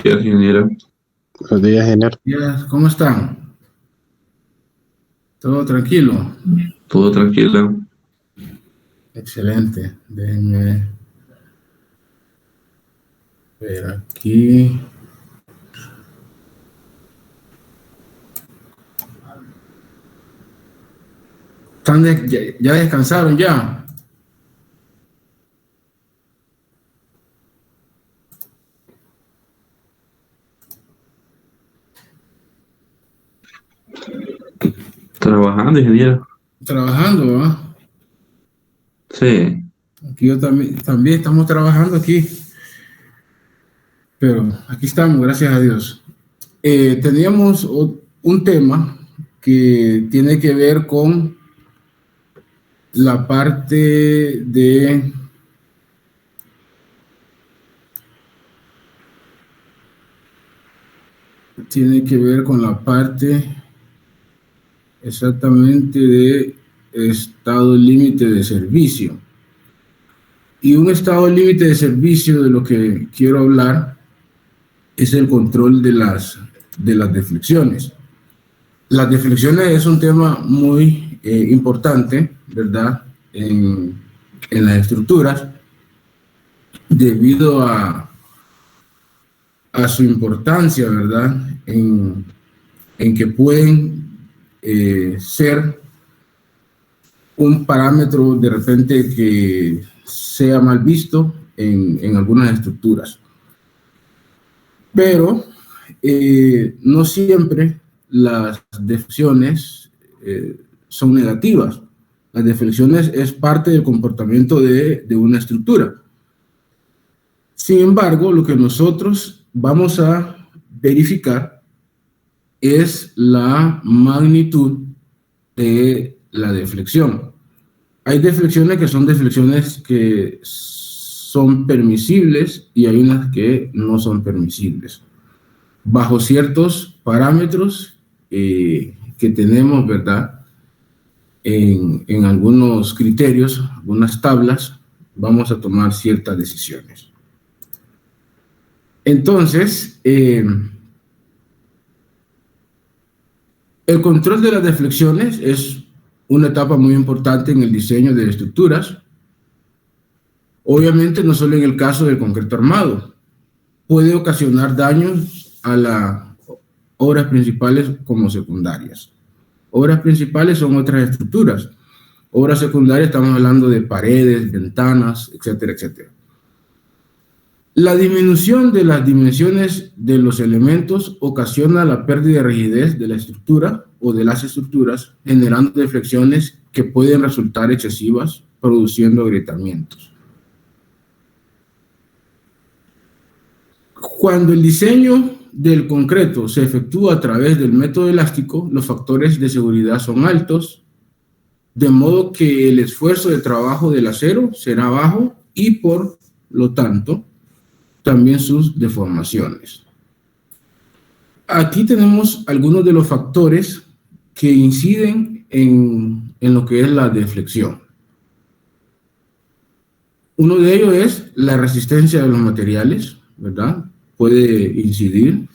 Días, ingeniero. Buenos días, Ener. ¿Cómo están? ¿Todo tranquilo? Todo tranquilo. Excelente. Déjenme ver aquí. ¿Ya descansaron ya? Trabajando, ingeniero. Trabajando, ¿va? Sí. Aquí yo también estamos trabajando aquí. Pero aquí estamos, gracias a Dios. Teníamos un tema que tiene que ver con la parte de... Tiene que ver con la parte exactamente de estado límite de servicio. Y un estado límite de servicio de lo que quiero hablar es el control de las deflexiones. Las deflexiones es un tema muy importante, ¿verdad? En las estructuras, debido a su importancia, ¿verdad? En que pueden ser un parámetro de repente que sea mal visto en algunas estructuras. Pero no siempre las deflexiones son negativas. Las deflexiones es parte del comportamiento de una estructura. Sin embargo, lo que nosotros vamos a verificar es la magnitud de la deflexión. Hay deflexiones que son deflexiones que son permisibles y hay unas que no son permisibles. Bajo ciertos parámetros que tenemos, ¿verdad? En algunos criterios, algunas tablas, vamos a tomar ciertas decisiones. Entonces, el control de las deflexiones es una etapa muy importante en el diseño de estructuras. Obviamente, no solo en el caso del concreto armado. Puede ocasionar daños a las obras principales como secundarias. Obras principales son otras estructuras. Obras secundarias estamos hablando de paredes, ventanas, etcétera, etcétera. La disminución de las dimensiones de los elementos ocasiona la pérdida de rigidez de la estructura o de las estructuras, generando deflexiones que pueden resultar excesivas, produciendo agrietamientos. Cuando el diseño del concreto se efectúa a través del método elástico, los factores de seguridad son altos, de modo que el esfuerzo de trabajo del acero será bajo y, por lo tanto, también sus deformaciones. Aquí tenemos algunos de los factores que inciden en lo que es la deflexión. Uno de ellos es la resistencia de los materiales, ¿verdad? Puede incidir.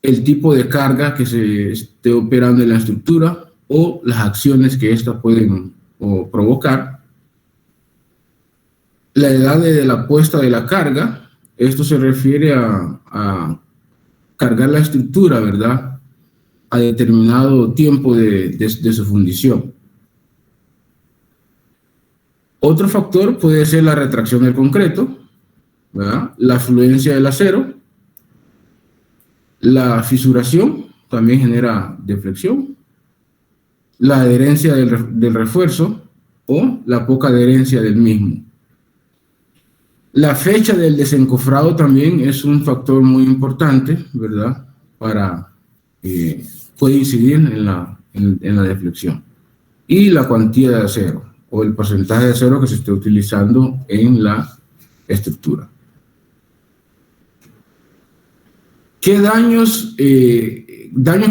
El tipo de carga que se esté operando en la estructura o las acciones que éstas pueden provocar. La edad de la puesta de la carga, esto se refiere a cargar la estructura, ¿verdad? A determinado tiempo de su fundición. Otro factor puede ser la retracción del concreto, ¿verdad? La fluencia del acero, la fisuración también genera deflexión, la adherencia del refuerzo o la poca adherencia del mismo. La fecha del desencofrado también es un factor muy importante, ¿verdad? Puede incidir en la deflexión. Y la cuantía de acero o el porcentaje de acero que se esté utilizando en la estructura. ¿Qué daños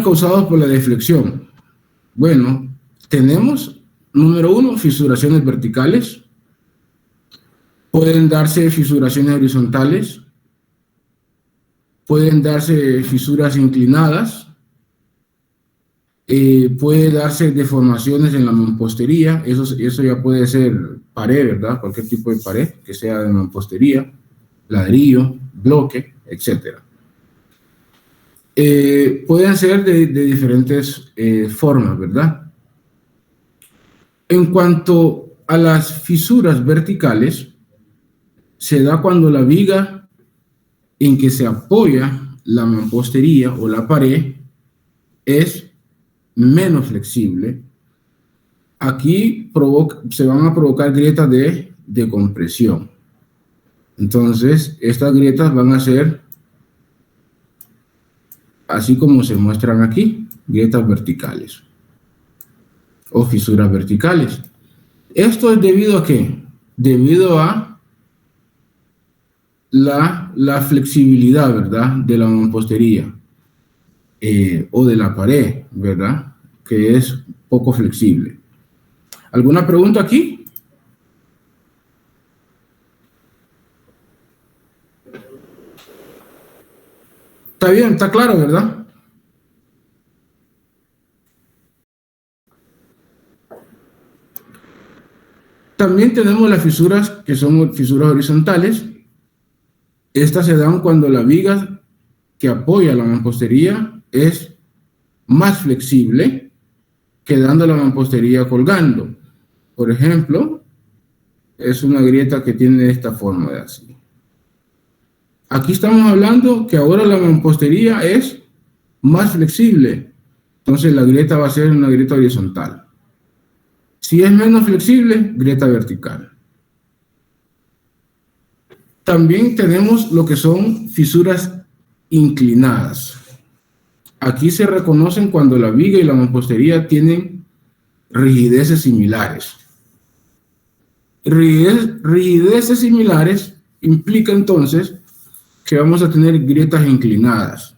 causados por la deflexión? Bueno, tenemos, número uno, fisuraciones verticales. Pueden darse fisuraciones horizontales. pueden darse fisuras inclinadas, puede darse deformaciones en la mampostería, eso ya puede ser pared, ¿verdad? Cualquier tipo de pared que sea de mampostería, ladrillo, bloque, etc. Pueden ser de diferentes formas, ¿verdad? En cuanto a las fisuras verticales, se da cuando la viga en que se apoya la mampostería o la pared es menos flexible. Aquí se van a provocar grietas de compresión. Entonces, estas grietas van a ser así como se muestran aquí, grietas verticales o fisuras verticales. ¿Esto es debido a qué? Debido a la flexibilidad, ¿verdad?, de la mampostería o de la pared, ¿verdad?, que es poco flexible. ¿Alguna pregunta aquí? Está bien, está claro, ¿verdad? También tenemos las fisuras que son fisuras horizontales. Estas se dan cuando la viga que apoya la mampostería es más flexible, quedando la mampostería colgando. Por ejemplo, es una grieta que tiene esta forma de así. Aquí estamos hablando que ahora la mampostería es más flexible, entonces la grieta va a ser una grieta horizontal. Si es menos flexible, grieta vertical. También tenemos lo que son fisuras inclinadas. Aquí se reconocen cuando la viga y la mampostería tienen rigideces similares. Rigideces similares implica entonces que vamos a tener grietas inclinadas,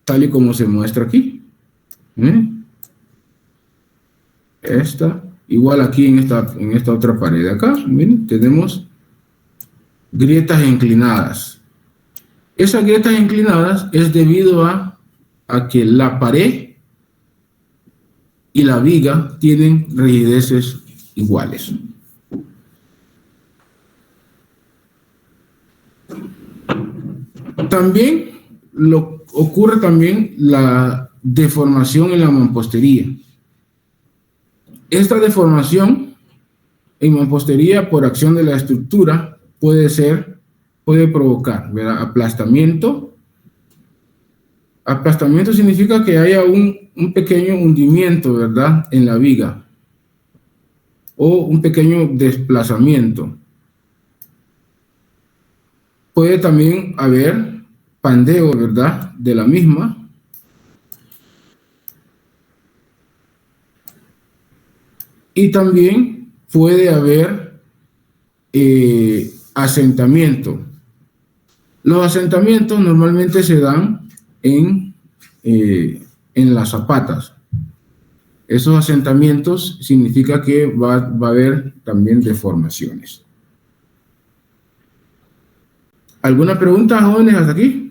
tal y como se muestra aquí. Esta, igual aquí en esta otra pared de acá, miren, tenemos grietas inclinadas. Esas grietas inclinadas es debido a que la pared y la viga tienen rigideces iguales. También ocurre también la deformación en la mampostería. Esta deformación en mampostería por acción de la estructura puede provocar, ¿verdad?, aplastamiento. Aplastamiento significa que haya un pequeño hundimiento, ¿verdad?, en la viga o un pequeño desplazamiento. Puede también haber pandeo, ¿verdad?, de la misma. Y también puede haber asentamiento. Los asentamientos normalmente se dan en las zapatas. Esos asentamientos significa que va a haber también deformaciones. ¿Alguna pregunta, jóvenes, hasta aquí?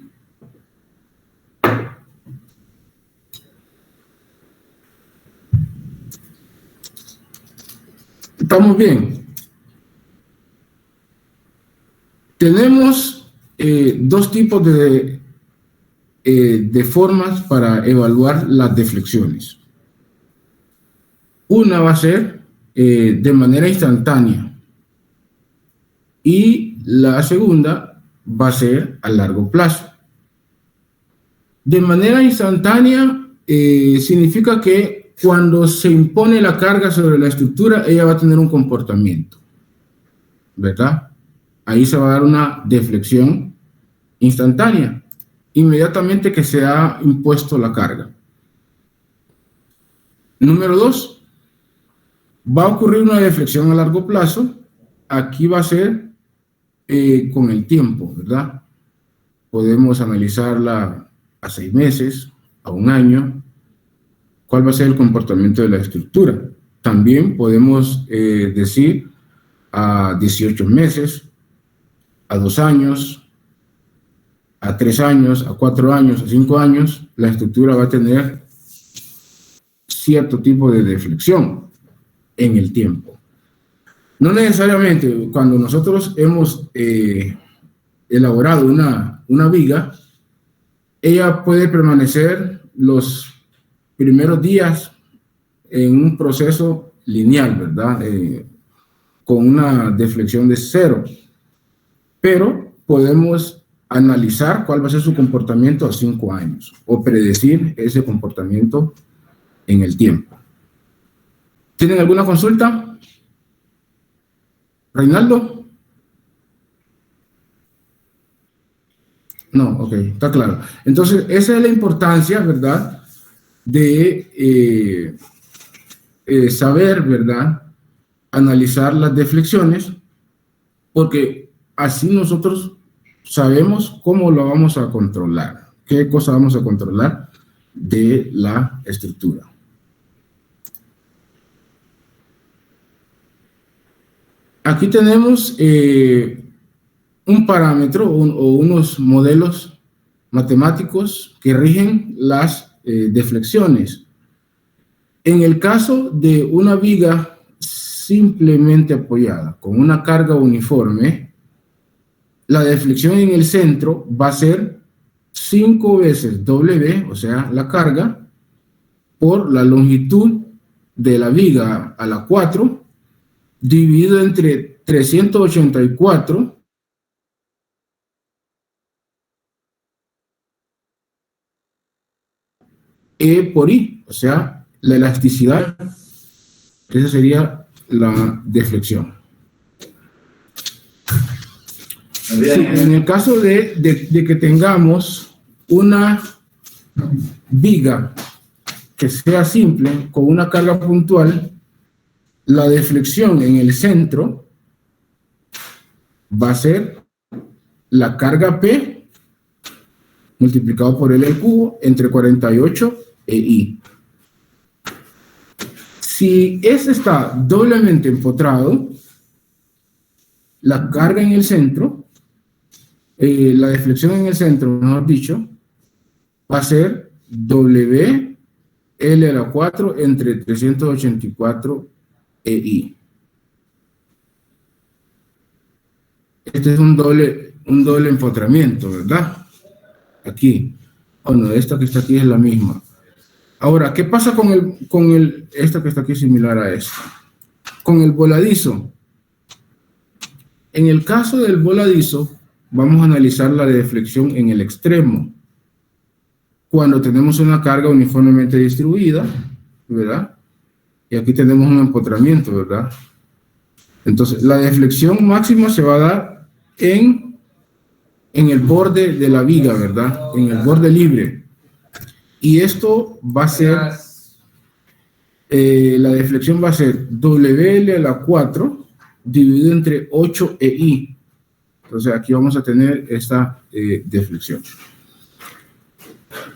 ¿Estamos bien? Tenemos dos tipos de formas para evaluar las deflexiones. Una va a ser de manera instantánea y la segunda va a ser a largo plazo. De manera instantánea significa que cuando se impone la carga sobre la estructura, ella va a tener un comportamiento, ¿verdad? Ahí se va a dar una deflexión instantánea, inmediatamente que se ha impuesto la carga. Número 2, va a ocurrir una deflexión a largo plazo. Aquí va a ser con el tiempo, ¿verdad? Podemos analizarla a 6 meses, a 1 año. ¿Cuál va a ser el comportamiento de la estructura? También podemos decir a 18 meses, a 2 años, a 3 años, a 4 años, a 5 años, la estructura va a tener cierto tipo de deflexión en el tiempo. No necesariamente cuando nosotros hemos elaborado una viga, ella puede permanecer los primeros días en un proceso lineal, ¿verdad? Con una deflexión de 0. Pero podemos analizar cuál va a ser su comportamiento a 5 años o predecir ese comportamiento en el tiempo. ¿Tienen alguna consulta? ¿Reinaldo? No, ok, está claro. Entonces, esa es la importancia, ¿verdad? De saber, ¿verdad? Analizar las deflexiones, porque así nosotros sabemos cómo lo vamos a controlar, qué cosa vamos a controlar de la estructura. Aquí tenemos un parámetro o unos modelos matemáticos que rigen las deflexiones. En el caso de una viga simplemente apoyada con una carga uniforme, la deflexión en el centro va a ser 5 veces W, o sea, la carga, por la longitud de la viga a la 4, dividido entre 384 E por I, o sea, la elasticidad. Esa sería la deflexión. Sí, en el caso de que tengamos una viga que sea simple, con una carga puntual, la deflexión en el centro va a ser la carga P multiplicado por L al cubo entre 48 e I. Si ese está doblemente empotrado, la carga en el centro, la deflexión en el centro, mejor dicho, va a ser W L a la 4 entre 384 EI. Este es un doble empotramiento, ¿verdad? Aquí. Bueno, esta que está aquí es la misma. Ahora, ¿qué pasa con esta que está aquí similar a esta? Con el voladizo. En el caso del voladizo, vamos a analizar la deflexión en el extremo. Cuando tenemos una carga uniformemente distribuida, ¿verdad? Y aquí tenemos un empotramiento, ¿verdad? Entonces, la deflexión máxima se va a dar en el borde de la viga, ¿verdad? En el borde libre. Y esto va a ser, la deflexión va a ser WL a la 4 dividido entre 8 EI. Entonces, aquí vamos a tener esta deflexión.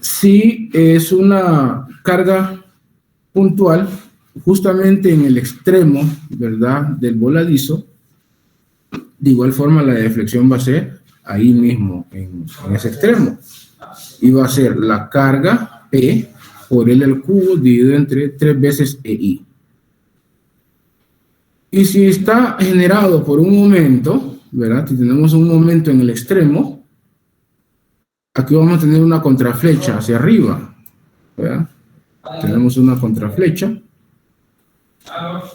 Si es una carga puntual, justamente en el extremo, ¿verdad?, del voladizo, de igual forma la deflexión va a ser ahí mismo, en ese extremo. Y va a ser la carga P por L al cubo dividido entre 3 veces EI. Y si está generado por un momento, ¿verdad?, si tenemos un momento en el extremo, aquí vamos a tener una contraflecha hacia arriba, ¿verdad? Tenemos una contraflecha.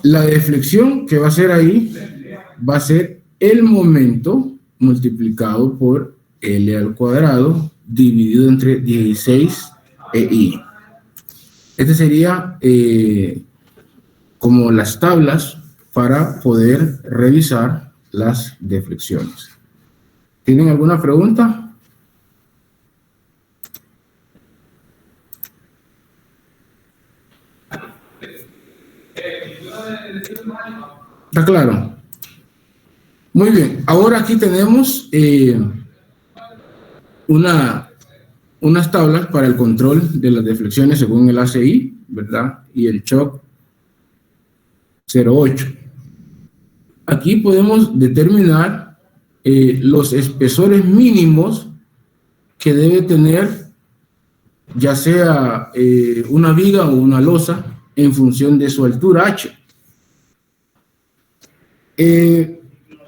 La deflexión que va a ser ahí va a ser el momento multiplicado por L al cuadrado dividido entre 16 EI. Este sería como las tablas para poder revisar las deflexiones. ¿Tienen alguna pregunta? ¿Está claro? Muy bien. Ahora aquí tenemos unas tablas para el control de las deflexiones según el ACI, ¿verdad? Y el shock 08. Aquí podemos determinar los espesores mínimos que debe tener ya sea una viga o una losa en función de su altura H.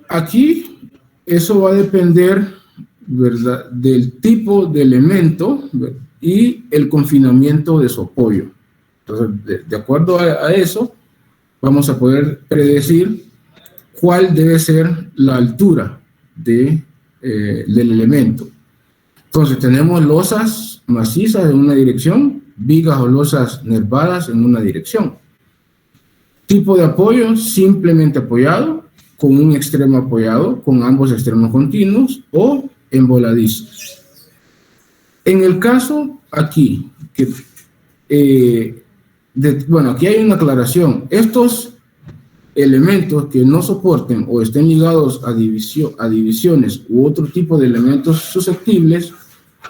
Aquí eso va a depender, ¿verdad?, del tipo de elemento, ¿verdad?, y el confinamiento de su apoyo. Entonces, de acuerdo a eso, vamos a poder predecir cuál debe ser la altura del elemento. Entonces, tenemos losas macizas en una dirección, vigas o losas nervadas en una dirección. Tipo de apoyo, simplemente apoyado, con un extremo apoyado, con ambos extremos continuos, o en voladizos. En el caso aquí, bueno, aquí hay una aclaración. Estos elementos que no soporten o estén ligados a divisiones u otro tipo de elementos susceptibles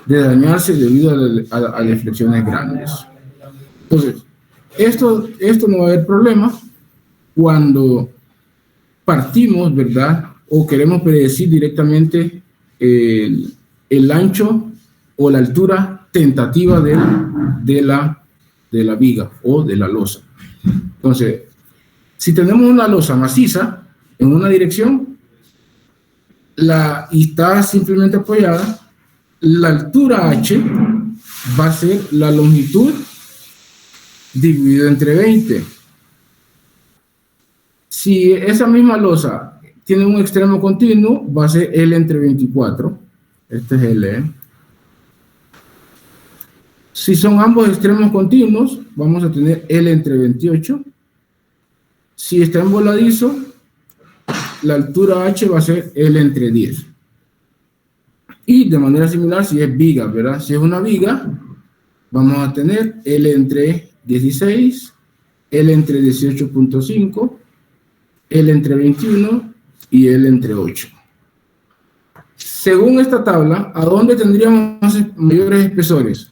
de dañarse debido a deflexiones grandes. Entonces, esto no va a haber problema cuando partimos, ¿verdad?, o queremos predecir directamente el ancho o la altura tentativa de la viga o de la losa. Entonces, si tenemos una losa maciza en una dirección y está simplemente apoyada, la altura H va a ser la longitud dividido entre 20. Si esa misma losa tiene un extremo continuo, va a ser L entre 24. Este es L. Si son ambos extremos continuos, vamos a tener L entre 28. Si está en voladizo, la altura H va a ser L entre 10. Y de manera similar, si es viga, ¿verdad? Si es una viga, vamos a tener L entre 16, L entre 18.5, L entre 21 y L entre 8. Según esta tabla, ¿a dónde tendríamos mayores espesores?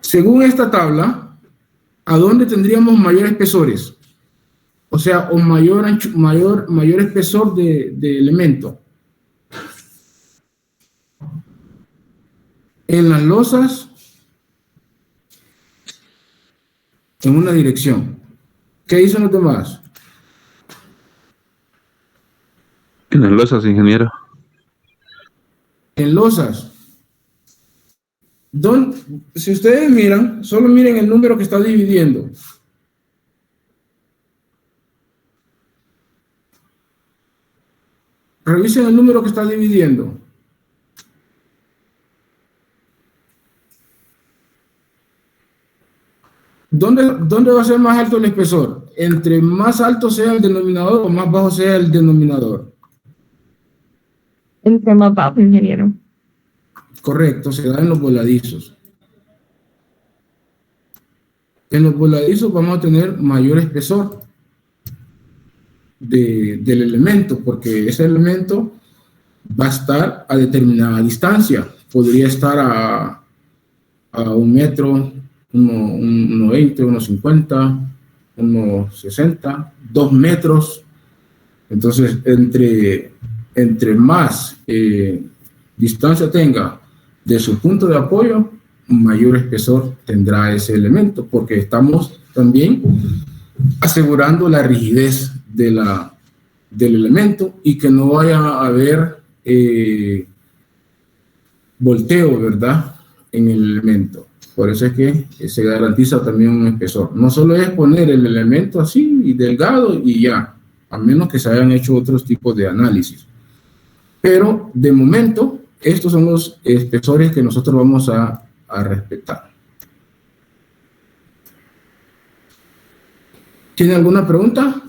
Según esta tabla, ¿a dónde tendríamos mayores espesores? O sea, o mayor espesor de elemento. En las losas, en una dirección. ¿Qué dicen los demás? En las losas, ingeniero. En losas. Si ustedes miran, solo miren el número que está dividiendo. Revisen el número que está dividiendo. ¿Dónde va a ser más alto el espesor? ¿Entre más alto sea el denominador o más bajo sea el denominador? Entre más bajo, ingeniero. Correcto, se da en los voladizos. En los voladizos vamos a tener mayor espesor del elemento, porque ese elemento va a estar a determinada distancia. Podría estar a 1 metro, 1,20, 1,50, 1,60, 2 metros. Entonces, entre más distancia tenga de su punto de apoyo, mayor espesor tendrá ese elemento, porque estamos también asegurando la rigidez del elemento y que no vaya a haber volteo, ¿verdad?, en el elemento. Por eso es que se garantiza también un espesor. No solo es poner el elemento así y delgado y ya, a menos que se hayan hecho otros tipos de análisis. Pero de momento, estos son los espesores que nosotros vamos a respetar. ¿Tiene alguna pregunta?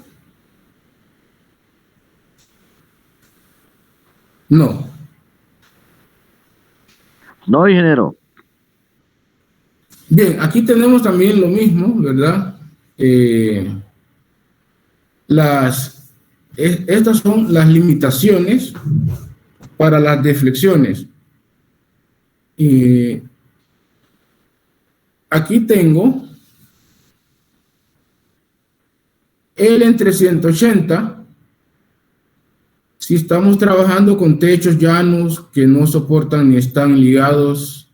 No. No, ingeniero. Bien, aquí tenemos también lo mismo, ¿verdad? Estas son las limitaciones para las deflexiones. aquí tengo L entre 180. Si estamos trabajando con techos llanos que no soportan ni están ligados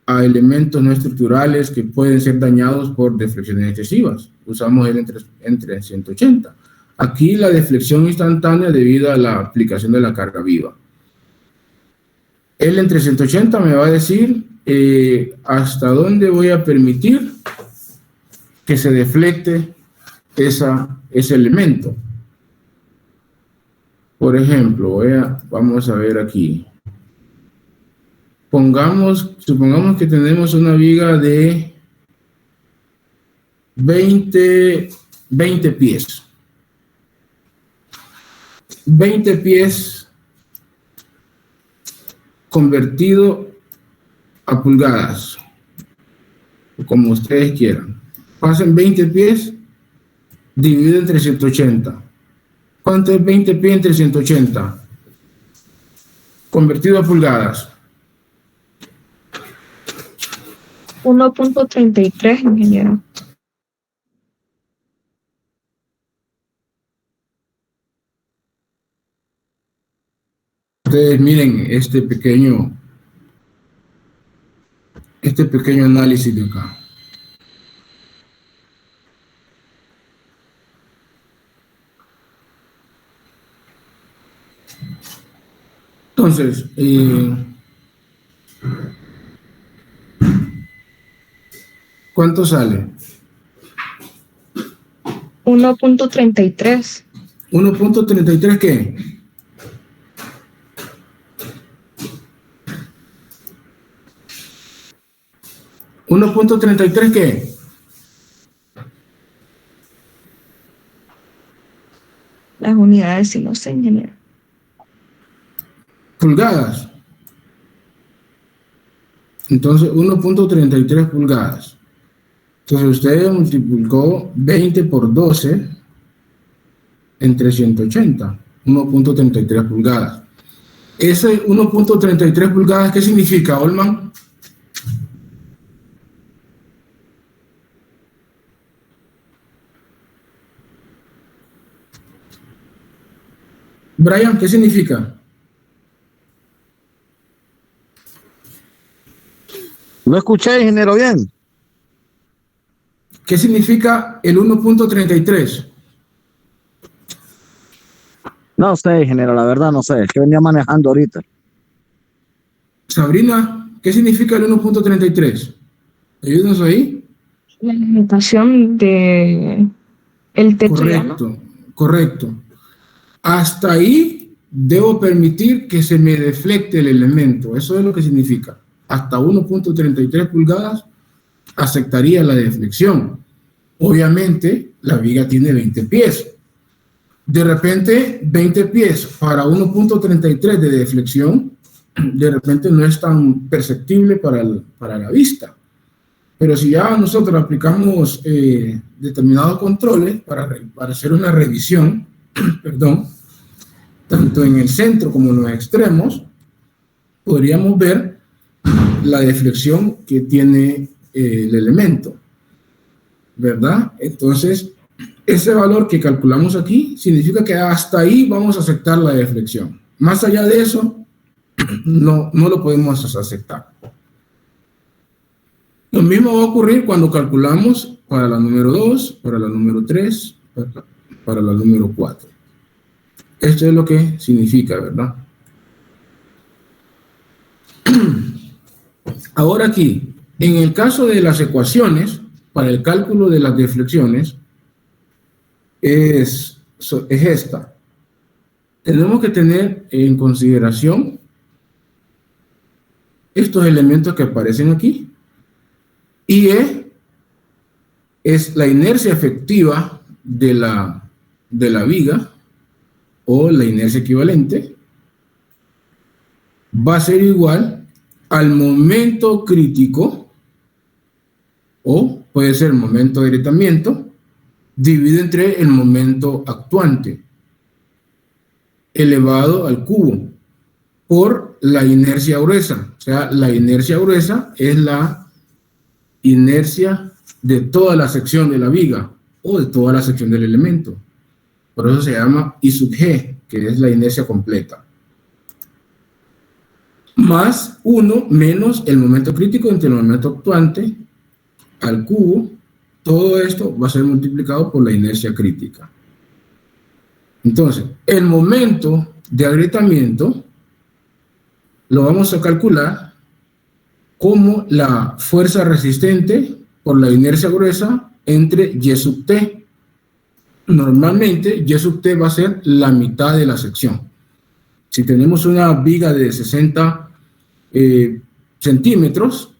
a elementos no estructurales que pueden ser dañados por deflexiones excesivas, usamos L entre 180. Aquí la deflexión instantánea debido a la aplicación de la carga viva. L entre 180 me va a decir hasta dónde voy a permitir que se deflecte ese elemento. Por ejemplo, vamos a ver aquí. Supongamos que tenemos una viga de 20 pies. 20 pies convertido a pulgadas, como ustedes quieran. Pasen 20 pies dividido entre 180. ¿Cuánto es 20 pies entre 180? Convertido a pulgadas. 1.33, ingeniero. Ustedes miren este pequeño análisis de acá. Entonces, ¿cuánto sale? 1.33. 1.33 ¿qué? ¿1.33 qué? Las unidades, si no sé, ingeniero. Pulgadas. Entonces, 1.33 pulgadas. Entonces, usted multiplicó 20 por 12 entre 180. 1.33 pulgadas. Ese 1.33 pulgadas, ¿qué significa, Olman? Brian, ¿qué significa? No escuché, ingeniero, bien. ¿Qué significa el 1.33? No sé, ingeniero, la verdad no sé. Es que venía manejando ahorita. Sabrina, ¿qué significa el 1.33? ¿Ayúdanos ahí? La limitación de el techo llano. Correcto. Hasta ahí debo permitir que se me deflecte el elemento. Eso es lo que significa. Hasta 1.33 pulgadas aceptaría la deflexión. Obviamente, la viga tiene 20 pies. De repente, 20 pies para 1.33 de deflexión, de repente no es tan perceptible para la vista. Pero si ya nosotros aplicamos determinados controles para hacer una revisión, perdón, tanto en el centro como en los extremos, podríamos ver la deflexión que tiene el elemento, ¿verdad? Entonces, ese valor que calculamos aquí significa que hasta ahí vamos a aceptar la deflexión. Más allá de eso, no lo podemos aceptar. Lo mismo va a ocurrir cuando calculamos para la número 2, para la número 3, para la número 4. Esto es lo que significa, ¿verdad? Ahora aquí, en el caso de las ecuaciones, para el cálculo de las deflexiones, es esta. Tenemos que tener en consideración estos elementos que aparecen aquí. Y es la inercia efectiva de la viga, o la inercia equivalente, va a ser igual al momento crítico, o puede ser el momento de agrietamiento, dividido entre el momento actuante, elevado al cubo, por la inercia gruesa. O sea, la inercia gruesa es la inercia de toda la sección de la viga o de toda la sección del elemento. Por eso se llama I sub G, que es la inercia completa. Más 1 menos el momento crítico entre el momento actuante al cubo. Todo esto va a ser multiplicado por la inercia crítica. Entonces, el momento de agrietamiento lo vamos a calcular como la fuerza resistente por la inercia gruesa entre Y sub T. Normalmente, Y sub T va a ser la mitad de la sección. Si tenemos una viga de 60 centímetros,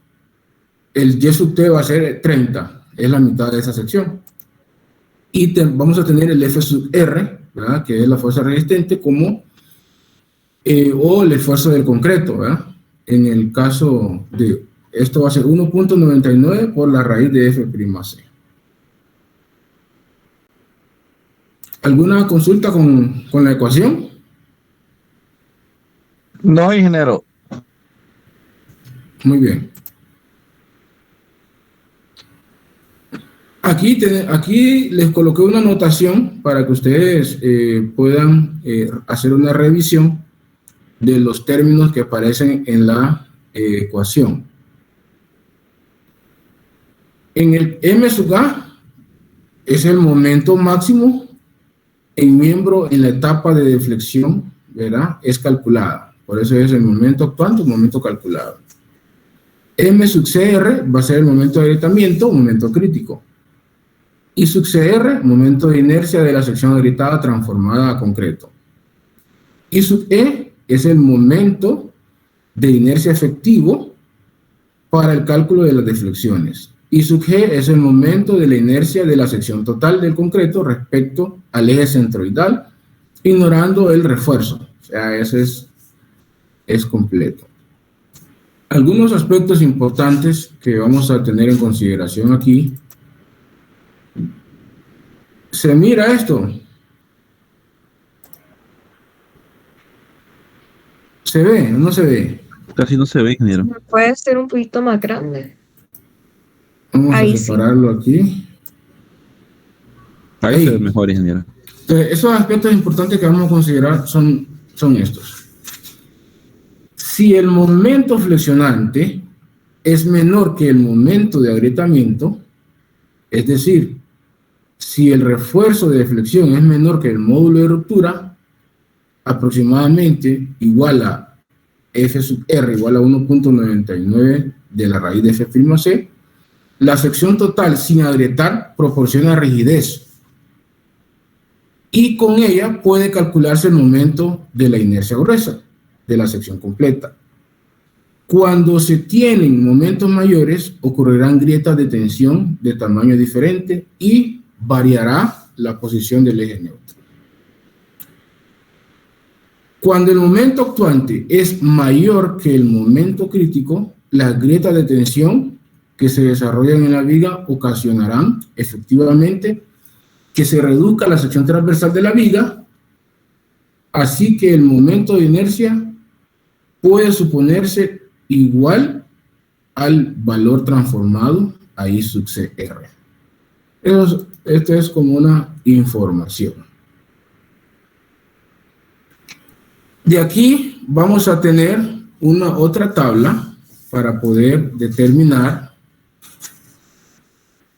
el Y sub T va a ser 30. Es la mitad de esa sección. Y vamos a tener el F sub R, ¿verdad?, que es la fuerza resistente, como o el esfuerzo del concreto, ¿verdad? En el caso de esto va a ser 1.99 por la raíz de F'(c). ¿Alguna consulta con la ecuación? No, ingeniero. Muy bien. Aquí les coloqué una anotación para que ustedes puedan hacer una revisión de los términos que aparecen en la ecuación. En el M sub A es el momento máximo en miembro en la etapa de deflexión, ¿verdad? Es calculada. Por eso es el momento actuante, el momento calculado. M sub CR va a ser el momento de agrietamiento, momento crítico. I sub CR, momento de inercia de la sección agrietada transformada a concreto. I sub E es el momento de inercia efectivo para el cálculo de las deflexiones. I sub G es el momento de la inercia de la sección total del concreto respecto al eje centroidal, ignorando el refuerzo. O sea, ese es completo. Algunos aspectos importantes que vamos a tener en consideración aquí. ¿Se mira esto? ¿Se ve o no se ve? Casi no se ve, ingeniero. Puede ser un poquito más grande. Vamos Ahí a sí. separarlo aquí. Ahí se ve mejor, ingeniero. Entonces, esos aspectos importantes que vamos a considerar son estos. Si el momento flexionante es menor que el momento de agrietamiento, es decir, si el refuerzo de deflexión es menor que el módulo de ruptura, aproximadamente igual a F sub R igual a 1.99 de la raíz de F'(c), la sección total sin agrietar proporciona rigidez y con ella puede calcularse el momento de la inercia gruesa de la sección completa. Cuando se tienen momentos mayores, ocurrirán grietas de tensión de tamaño diferente y variará la posición del eje neutro. Cuando el momento actuante es mayor que el momento crítico, las grietas de tensión que se desarrollan en la viga ocasionarán efectivamente que se reduzca la sección transversal de la viga, así que el momento de inercia puede suponerse igual al valor transformado a I sub CR. Esto es como una información. De aquí vamos a tener otra tabla para poder determinar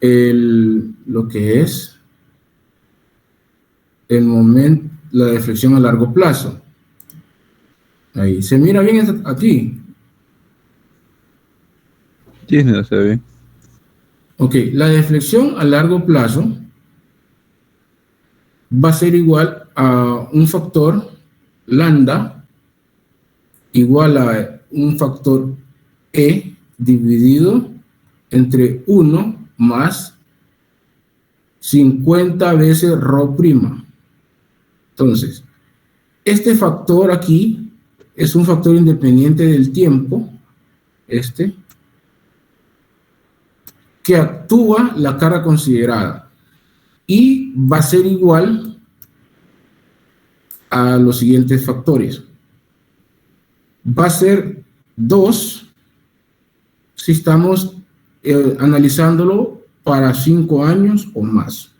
lo que es el momento, la deflexión a largo plazo. Ahí, ¿se mira bien aquí? Sí, ingeniero, se ve bien. Ok, la deflexión a largo plazo va a ser igual a un factor lambda igual a un factor E dividido entre 1 más 50 veces ρ'. Entonces, este factor aquí es un factor independiente del tiempo, que actúa la carga considerada y va a ser igual a los siguientes factores. Va a ser 2 si estamos analizándolo para 5 años o más.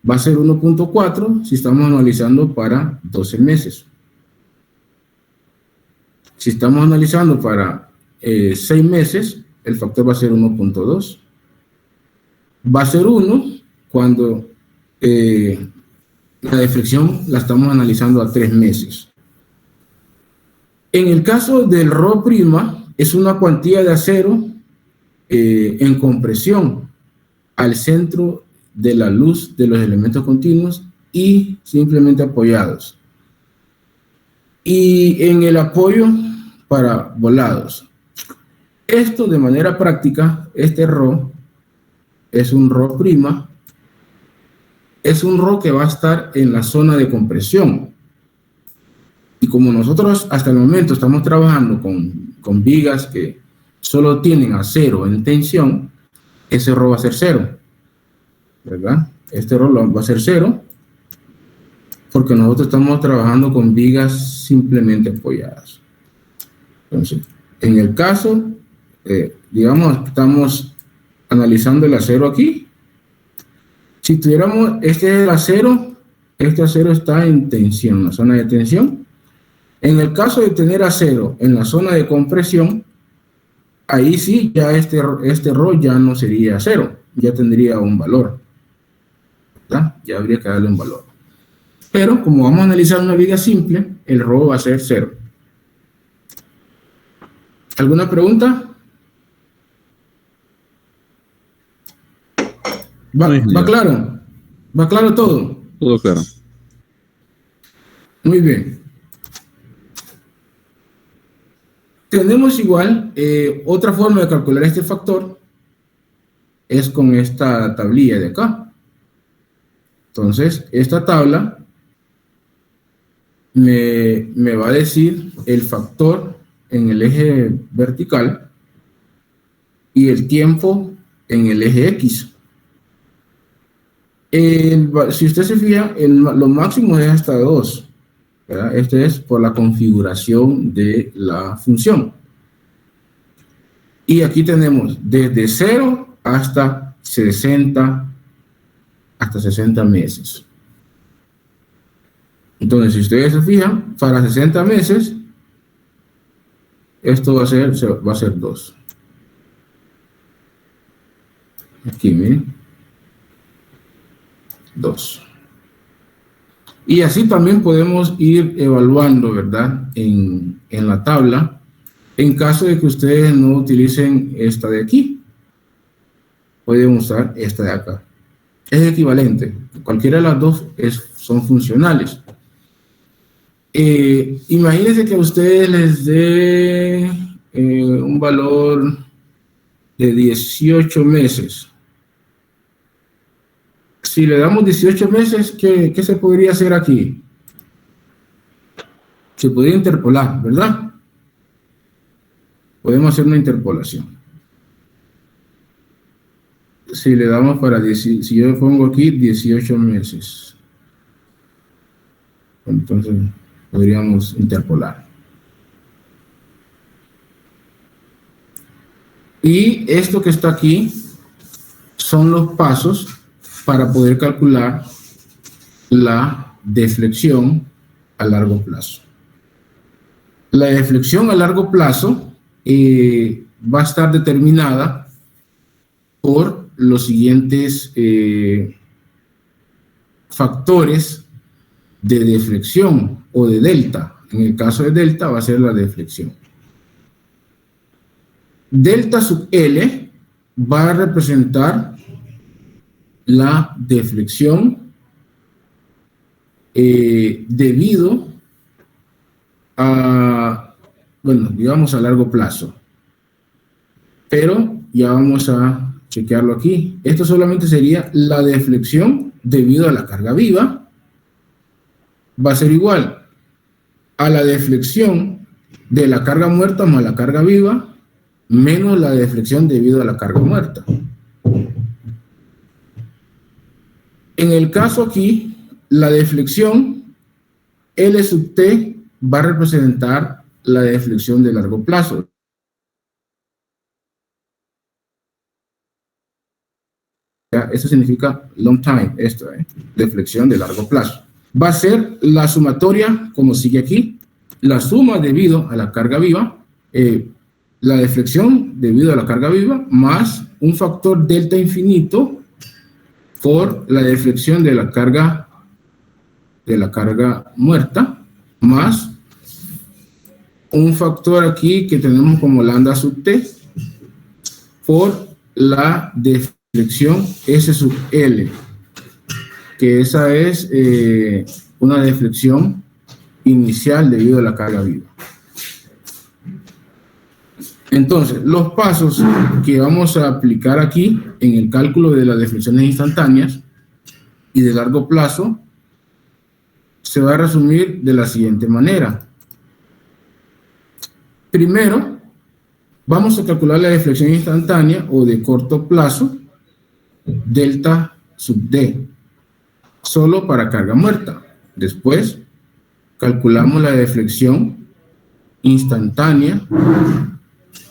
Va a ser 1.4 si estamos analizando para 12 meses. Si estamos analizando para 6 meses, el factor va a ser 1.2. Va a ser 1 cuando la deflexión la estamos analizando a 3 meses. En el caso del Rho prima, es una cuantía de acero en compresión al centro de la luz de los elementos continuos y simplemente apoyados. Y en el apoyo para volados. Esto de manera práctica, este Rho es un Rho prima, es un Rho que va a estar en la zona de compresión. Y como nosotros hasta el momento estamos trabajando con vigas que solo tienen acero en tensión, ese Rho va a ser 0, ¿verdad? Este Rho va a ser 0 porque nosotros estamos trabajando con vigas simplemente apoyadas. Entonces, en el caso, digamos, estamos analizando el acero aquí. Si tuviéramos, este es el acero, este acero está en tensión, en la zona de tensión. En el caso de tener acero en la zona de compresión, ahí sí, ya este Rho ya no sería 0, ya tendría un valor, ¿verdad? Ya habría que darle un valor. Pero como vamos a analizar una viga simple, el Rho va a ser 0. ¿Alguna pregunta? ¿Va claro? ¿Va claro todo? Todo claro. Muy bien. Tenemos igual, otra forma de calcular este factor es con esta tablilla de acá. Entonces, esta tabla me va a decir el factor en el eje vertical y el tiempo en el eje X. Si usted se fija, lo máximo es hasta 2. ¿verdad? Este es por la configuración de la función. Y aquí tenemos desde 0 hasta 60 meses. Entonces, si ustedes se fijan, para 60 meses, esto va a ser 2. Aquí, miren. 2. Y así también podemos ir evaluando, ¿verdad? En la tabla, en caso de que ustedes no utilicen esta de aquí. Pueden usar esta de acá. Es equivalente. Cualquiera de las dos son funcionales. Imagínense que a ustedes les dé un valor de 18 meses. Si le damos 18 meses, ¿qué se podría hacer aquí? Se podría interpolar, ¿verdad? Podemos hacer una interpolación. Si le damos si yo pongo aquí 18 meses, entonces podríamos interpolar. Y esto que está aquí son los pasos para poder calcular la deflexión a largo plazo. La deflexión a largo plazo va a estar determinada por los siguientes factores de deflexión o de delta. En el caso de delta va a ser la deflexión. Delta sub L va a representar la deflexión debido a, bueno, digamos a largo plazo. Pero ya vamos a chequearlo aquí. Esto solamente sería la deflexión debido a la carga viva. Va a ser igual a la deflexión de la carga muerta más la carga viva menos la deflexión debido a la carga muerta. En el caso aquí, la deflexión L sub T va a representar la deflexión de largo plazo. Eso significa long time, deflexión de largo plazo. Va a ser la sumatoria, como sigue aquí, la suma debido a la carga viva, la deflexión debido a la carga viva, más un factor delta infinito por la deflexión de la carga muerta, más un factor aquí que tenemos como lambda sub t por la deflexión S sub L, que esa es una deflexión inicial debido a la carga viva. Entonces, los pasos que vamos a aplicar aquí en el cálculo de las deflexiones instantáneas y de largo plazo se va a resumir de la siguiente manera. Primero, vamos a calcular la deflexión instantánea o de corto plazo, delta sub D, solo para carga muerta. Después, calculamos la deflexión instantánea,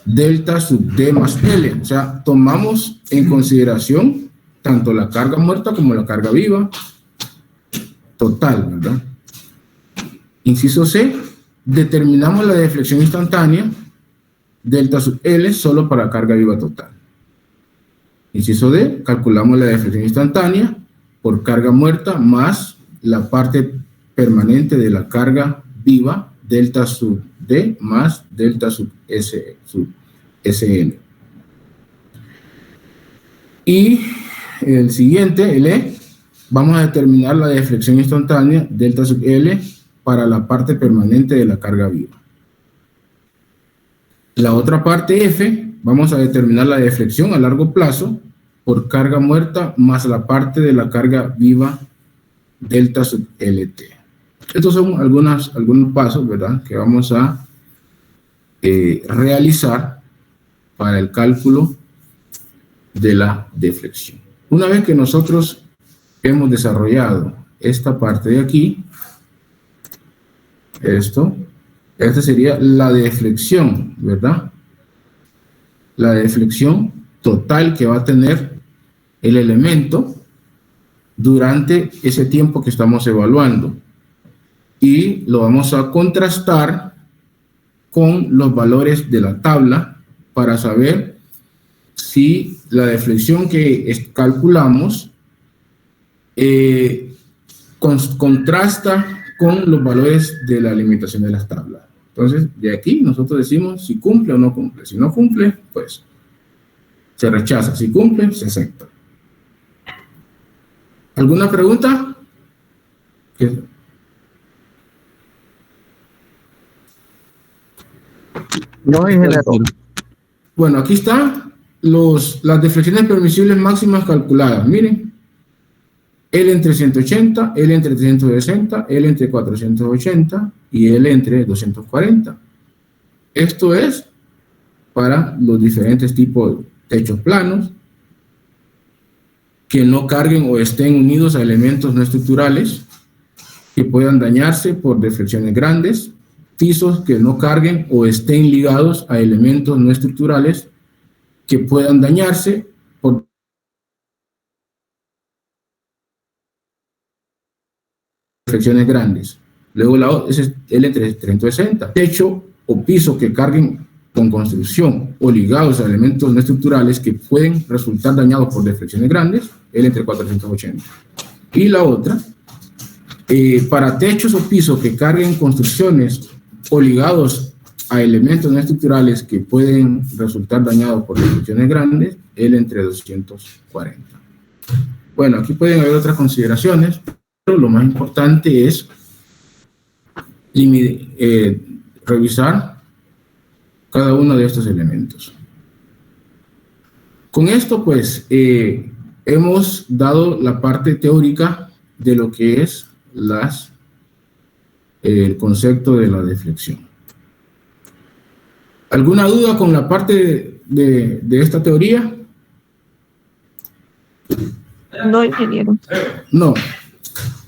delta sub D más L. O sea, tomamos en consideración tanto la carga muerta como la carga viva total, ¿verdad? Inciso C, determinamos la deflexión instantánea, delta sub L, solo para carga viva total. Inciso D, calculamos la deflexión instantánea por carga muerta más la parte permanente de la carga viva, delta sub D más delta sub SN. Y el siguiente, el E, vamos a determinar la deflexión instantánea, delta sub L, para la parte permanente de la carga viva. La otra parte F, vamos a determinar la deflexión a largo plazo por carga muerta más la parte de la carga viva, delta sub LT. Estos son algunos pasos, ¿verdad?, que vamos a realizar para el cálculo de la deflexión. Una vez que nosotros hemos desarrollado esta parte de aquí, esta sería la deflexión, ¿verdad? La deflexión total que va a tener el elemento durante ese tiempo que estamos evaluando. Y lo vamos a contrastar con los valores de la tabla para saber si la deflexión que calculamos contrasta con los valores de la limitación de las tablas. Entonces, de aquí nosotros decimos si cumple o no cumple. Si no cumple, pues se rechaza. Si cumple, se acepta. ¿Alguna pregunta? No, ingeniero. Bueno, aquí están las deflexiones permisibles máximas calculadas. Miren. L entre 180, L entre 360, L entre 480 y L entre 240. Esto es para los diferentes tipos de techos planos que no carguen o estén unidos a elementos no estructurales que puedan dañarse por deflexiones grandes, pisos que no carguen o estén ligados a elementos no estructurales que puedan dañarse por deflexiones grandes. Luego ese es L entre 360. Techo o piso que carguen con construcción o ligados a elementos no estructurales que pueden resultar dañados por deflexiones grandes, L entre 480. Y la otra, para techos o pisos que carguen construcciones o ligados a elementos no estructurales que pueden resultar dañados por deflexiones grandes, L entre 240. Bueno, aquí pueden haber otras consideraciones, pero lo más importante es revisar cada uno de estos elementos. Con esto, pues, hemos dado la parte teórica de lo que es el concepto de la deflexión. ¿Alguna duda con la parte de esta teoría? No, ingeniero. No.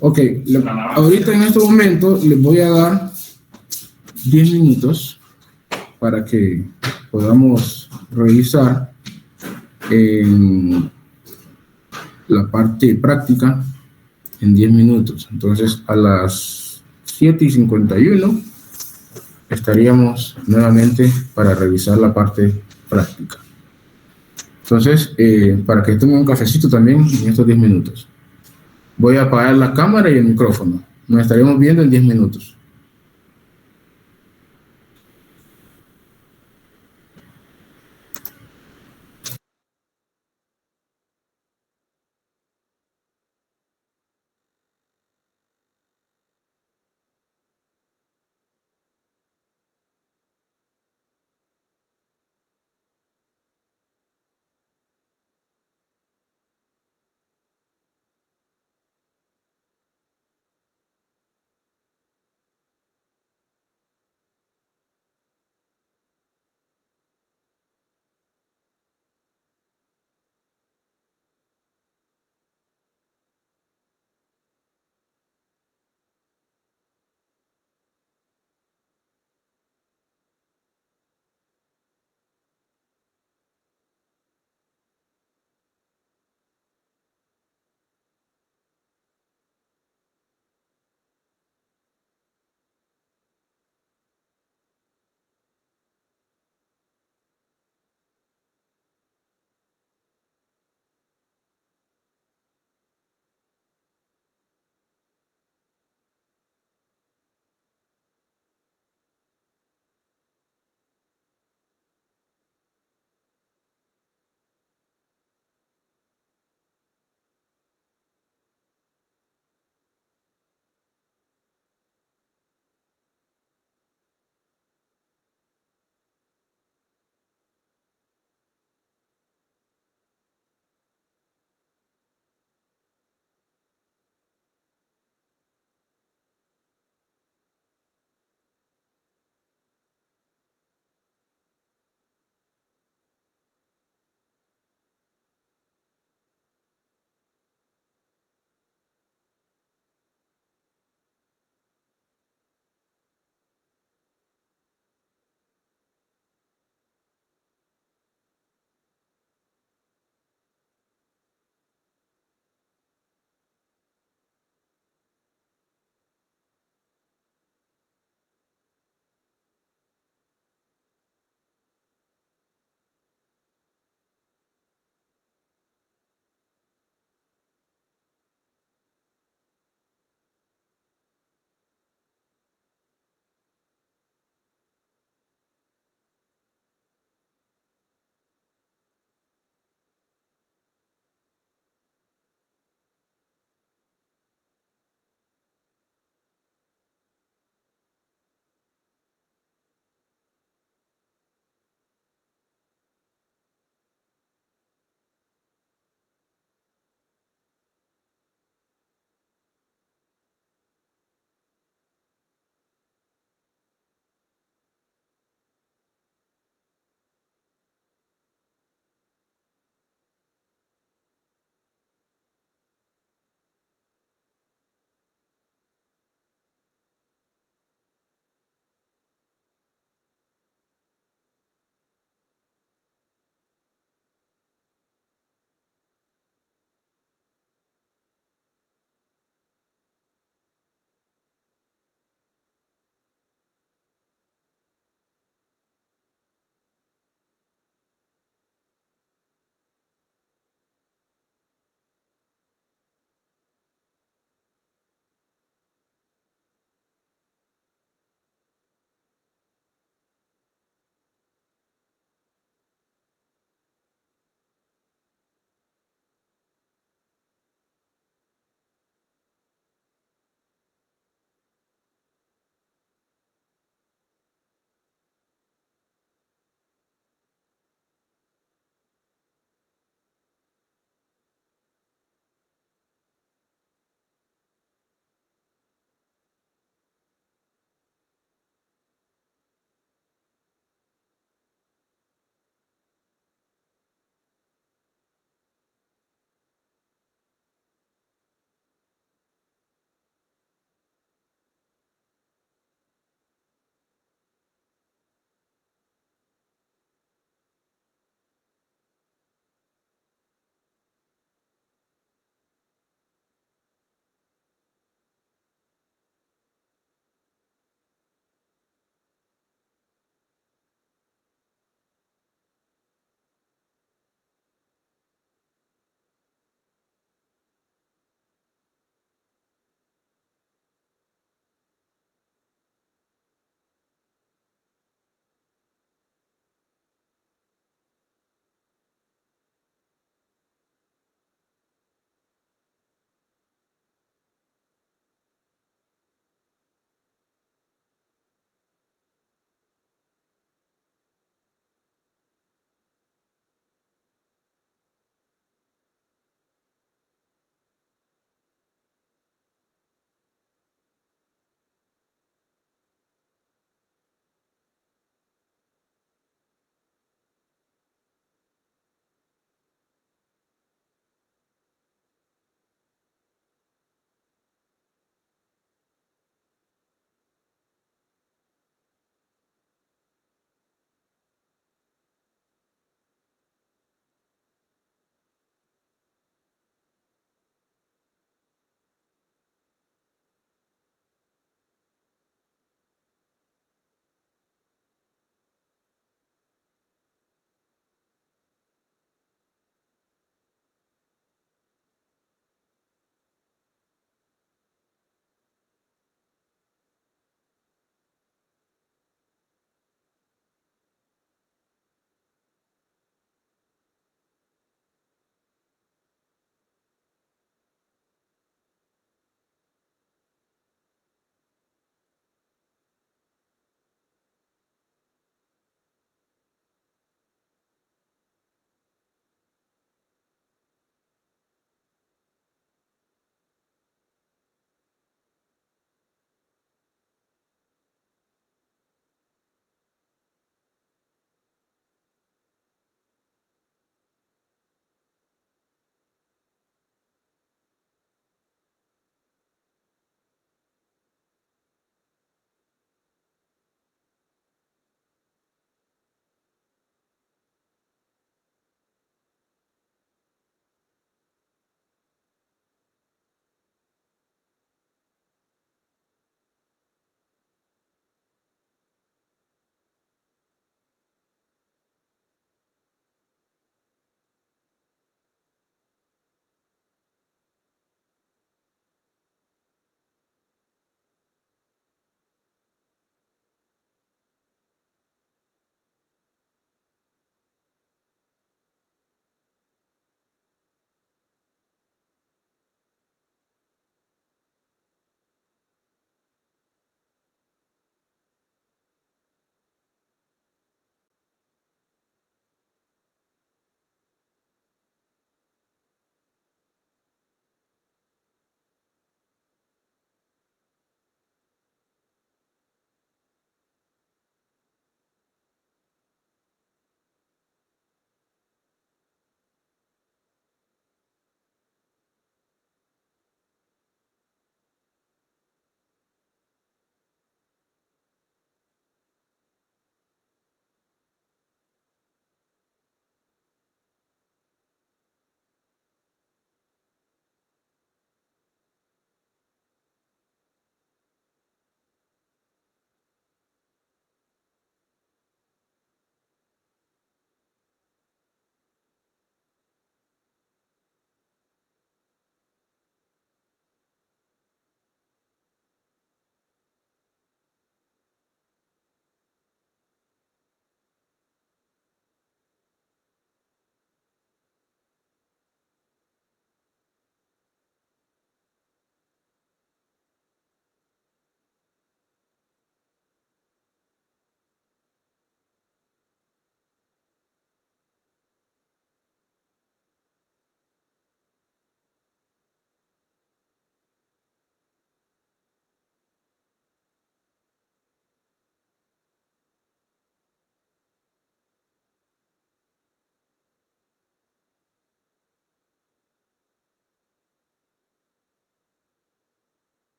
Ok, ahorita en este momento les voy a dar 10 minutos para que podamos revisar la parte práctica en 10 minutos. Entonces, a las 7:51 estaríamos nuevamente para revisar la parte práctica. Entonces, para que tomen un cafecito también en estos 10 minutos. Voy a apagar la cámara y el micrófono. Nos estaremos viendo en 10 minutos.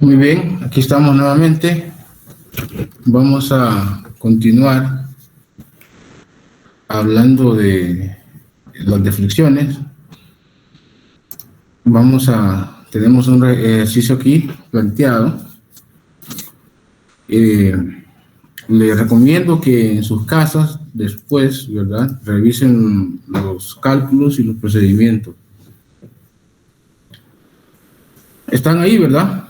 Muy bien, aquí estamos nuevamente. Vamos a continuar hablando de las deflexiones. Tenemos un ejercicio aquí planteado. Les recomiendo que en sus casas después, ¿verdad?, revisen los cálculos y los procedimientos. ¿Están ahí, verdad?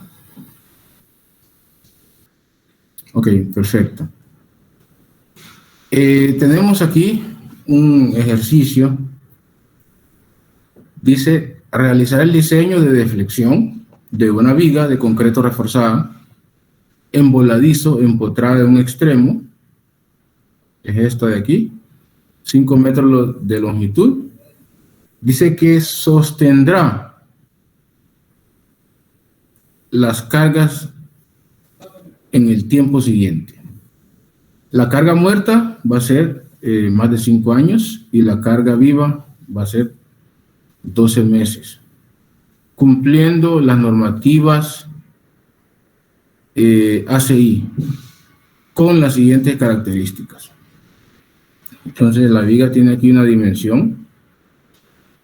Ok, perfecto. Tenemos aquí un ejercicio. Dice, realizar el diseño de deflexión de una viga de concreto reforzada en voladizo empotrada en un extremo, es esta de aquí, 5 metros de longitud. Dice que sostendrá las cargas en el tiempo siguiente. La carga muerta va a ser más de 5 años y la carga viva va a ser 12 meses, cumpliendo las normativas ACI con las siguientes características. Entonces la viga tiene aquí una dimensión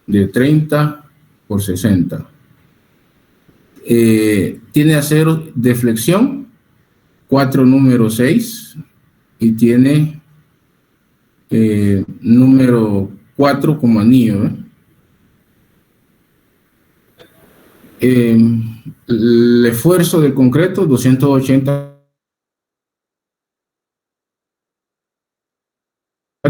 de 30 por 60. Tiene acero de flexión 4 número 6 y tiene número 4 como anillo. El esfuerzo del concreto 280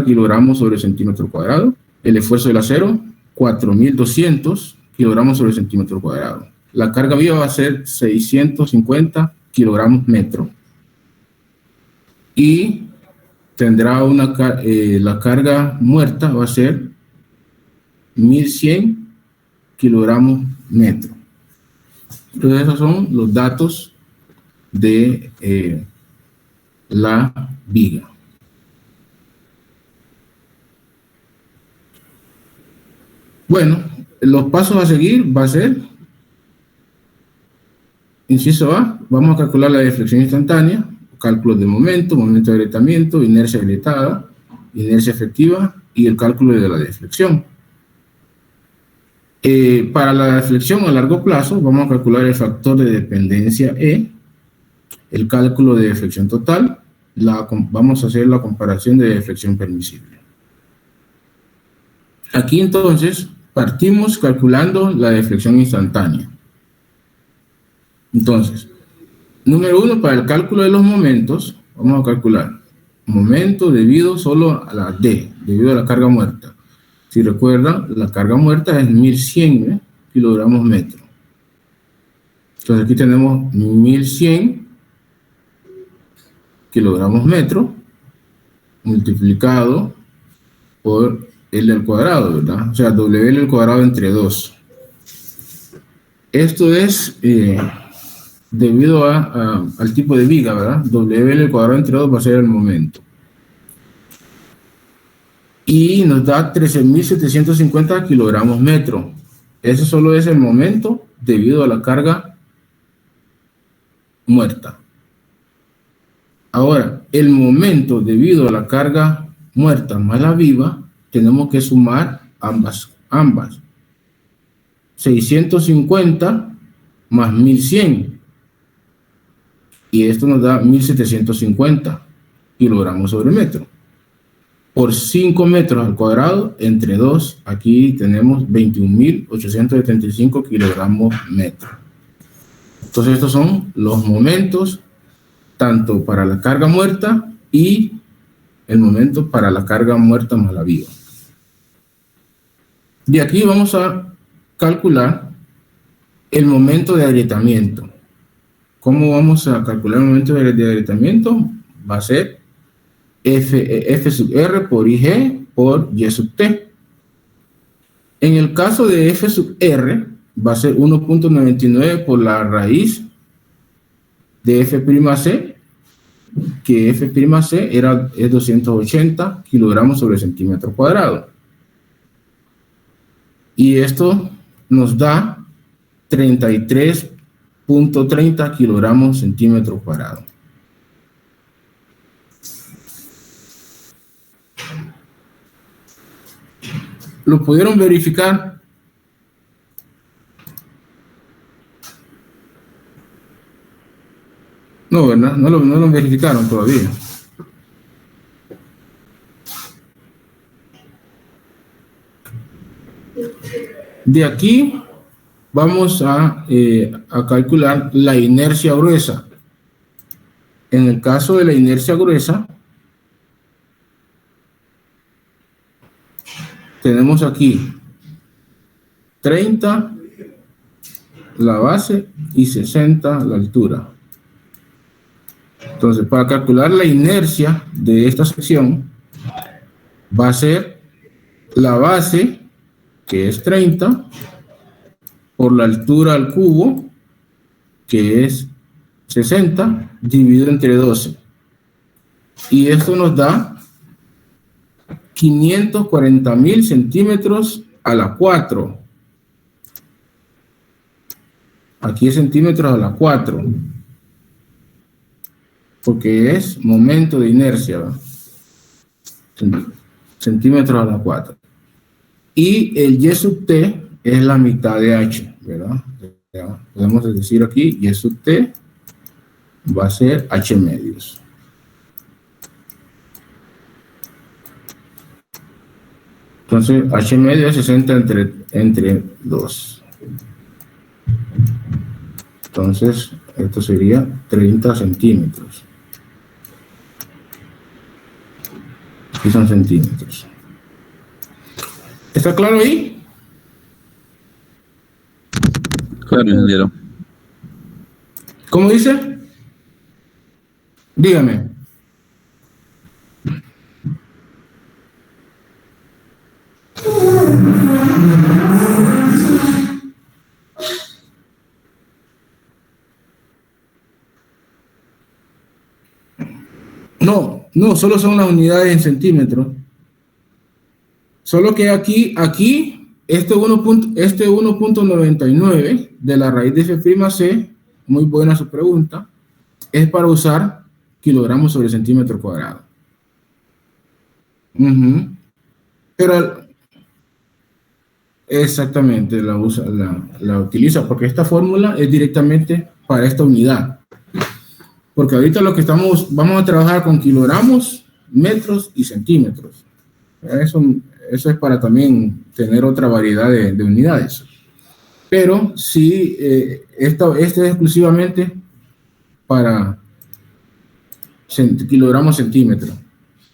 kilogramos sobre centímetro cuadrado. El esfuerzo del acero 4200 kilogramos sobre centímetro cuadrado. La carga viva va a ser 650 kilogramos metro. Y tendrá la carga muerta va a ser 1100 kilogramos metro. Entonces esos son los datos de la viga. Bueno, los pasos a seguir va a ser, inciso A, vamos a calcular la deflexión instantánea, cálculos de momento, momento de agrietamiento, inercia agrietada, inercia efectiva y el cálculo de la deflexión. Para la deflexión a largo plazo vamos a calcular el factor de dependencia E, el cálculo de deflexión total, vamos a hacer la comparación de deflexión permisible. Aquí entonces partimos calculando la deflexión instantánea. Entonces, número 1, para el cálculo de los momentos, vamos a calcular momento debido solo a la D, debido a la carga muerta. Si recuerdan, la carga muerta es 1100 kilogramos metro. Entonces aquí tenemos 1100 kilogramos metro multiplicado por L al cuadrado, ¿verdad? O sea, WL al cuadrado entre 2. Esto es debido al tipo de viga, ¿verdad? WL al cuadrado entre 2 va a ser el momento. Y nos da 13.750 kilogramos metro. Ese solo es el momento debido a la carga muerta. Ahora, el momento debido a la carga muerta más la viva, tenemos que sumar ambas. 650 más 1100. Y esto nos da 1750 kilogramos sobre metro. Por 5 metros al cuadrado, entre 2, aquí tenemos 21.875 kilogramos metro. Entonces estos son los momentos tanto para la carga muerta y el momento para la carga muerta más la viva. De aquí vamos a calcular el momento de agrietamiento. ¿Cómo vamos a calcular el momento de agrietamiento? Va a ser F sub R por IG por Y sub T. En el caso de F sub R, va a ser 1.99 por la raíz de F'C, que F'C es 280 kilogramos sobre centímetro cuadrado. Y esto nos da 33 33.30 kilogramos centímetro cuadrado. ¿Lo pudieron verificar? No, ¿verdad? No lo verificaron todavía. De aquí vamos a calcular la inercia gruesa. En el caso de la inercia gruesa, tenemos aquí 30 la base y 60 la altura. Entonces, para calcular la inercia de esta sección, va a ser la base, que es 30, por la altura al cubo, que es 60, dividido entre 12. Y esto nos da 540.000 centímetros a la 4. Aquí es centímetros a la 4. Porque es momento de inercia, ¿verdad? Centímetros a la 4. Y el Y sub T es la mitad de H, ¿verdad? Ya podemos decir aquí, Y sub T va a ser H medios. Entonces, H medio es 60 entre 2. Entonces, esto sería 30 centímetros. Aquí son centímetros. ¿Está claro ahí? Claro, ingeniero. ¿Cómo dice? Dígame. No, solo son las unidades en centímetros. Solo que aquí, este 1.99 de la raíz de F'(c), muy buena su pregunta, es para usar kilogramos sobre centímetro cuadrado. Pero exactamente la utiliza porque esta fórmula es directamente para esta unidad. Porque ahorita lo que vamos a trabajar con kilogramos, metros y centímetros. Eso es para también tener otra variedad de unidades. Pero sí, esto es exclusivamente para kilogramos, centímetros.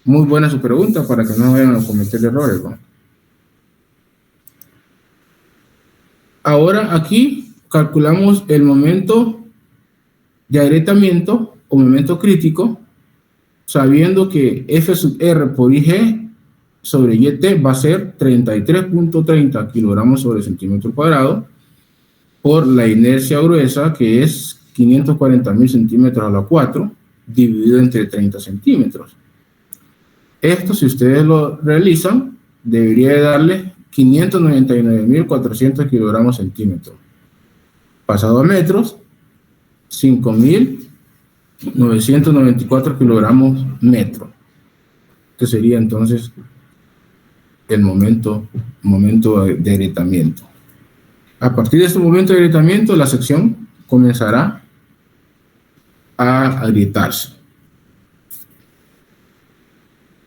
Muy buena su pregunta para que no vayan a cometer errores, ¿no? Ahora aquí calculamos el momento de agrietamiento o momento crítico, sabiendo que F sub R por IG sobre YT va a ser 33.30 kilogramos sobre centímetro cuadrado por la inercia gruesa, que es 540.000 centímetros a la 4, dividido entre 30 centímetros. Esto, si ustedes lo realizan, debería de darle 599.400 kilogramos centímetros. Pasado a metros, 5.994 kilogramos metro, que sería entonces el momento de agrietamiento. A partir de este momento de agrietamiento, la sección comenzará a agrietarse.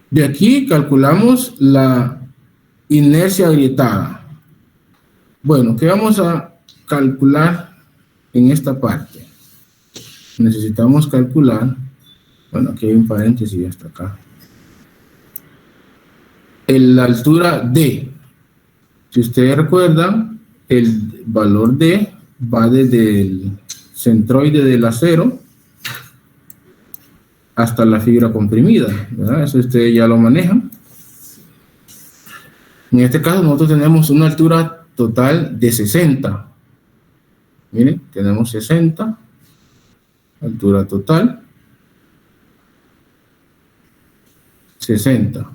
De aquí calculamos la inercia agrietada. Bueno, ¿qué vamos a calcular en esta parte? Necesitamos calcular, bueno, aquí hay un paréntesis hasta acá, la altura D. Si ustedes recuerdan, el valor D va desde el centroide del acero hasta la fibra comprimida, ¿verdad? Eso ustedes ya lo manejan. En este caso nosotros tenemos una altura total de 60. Miren, tenemos 60, altura total, 60.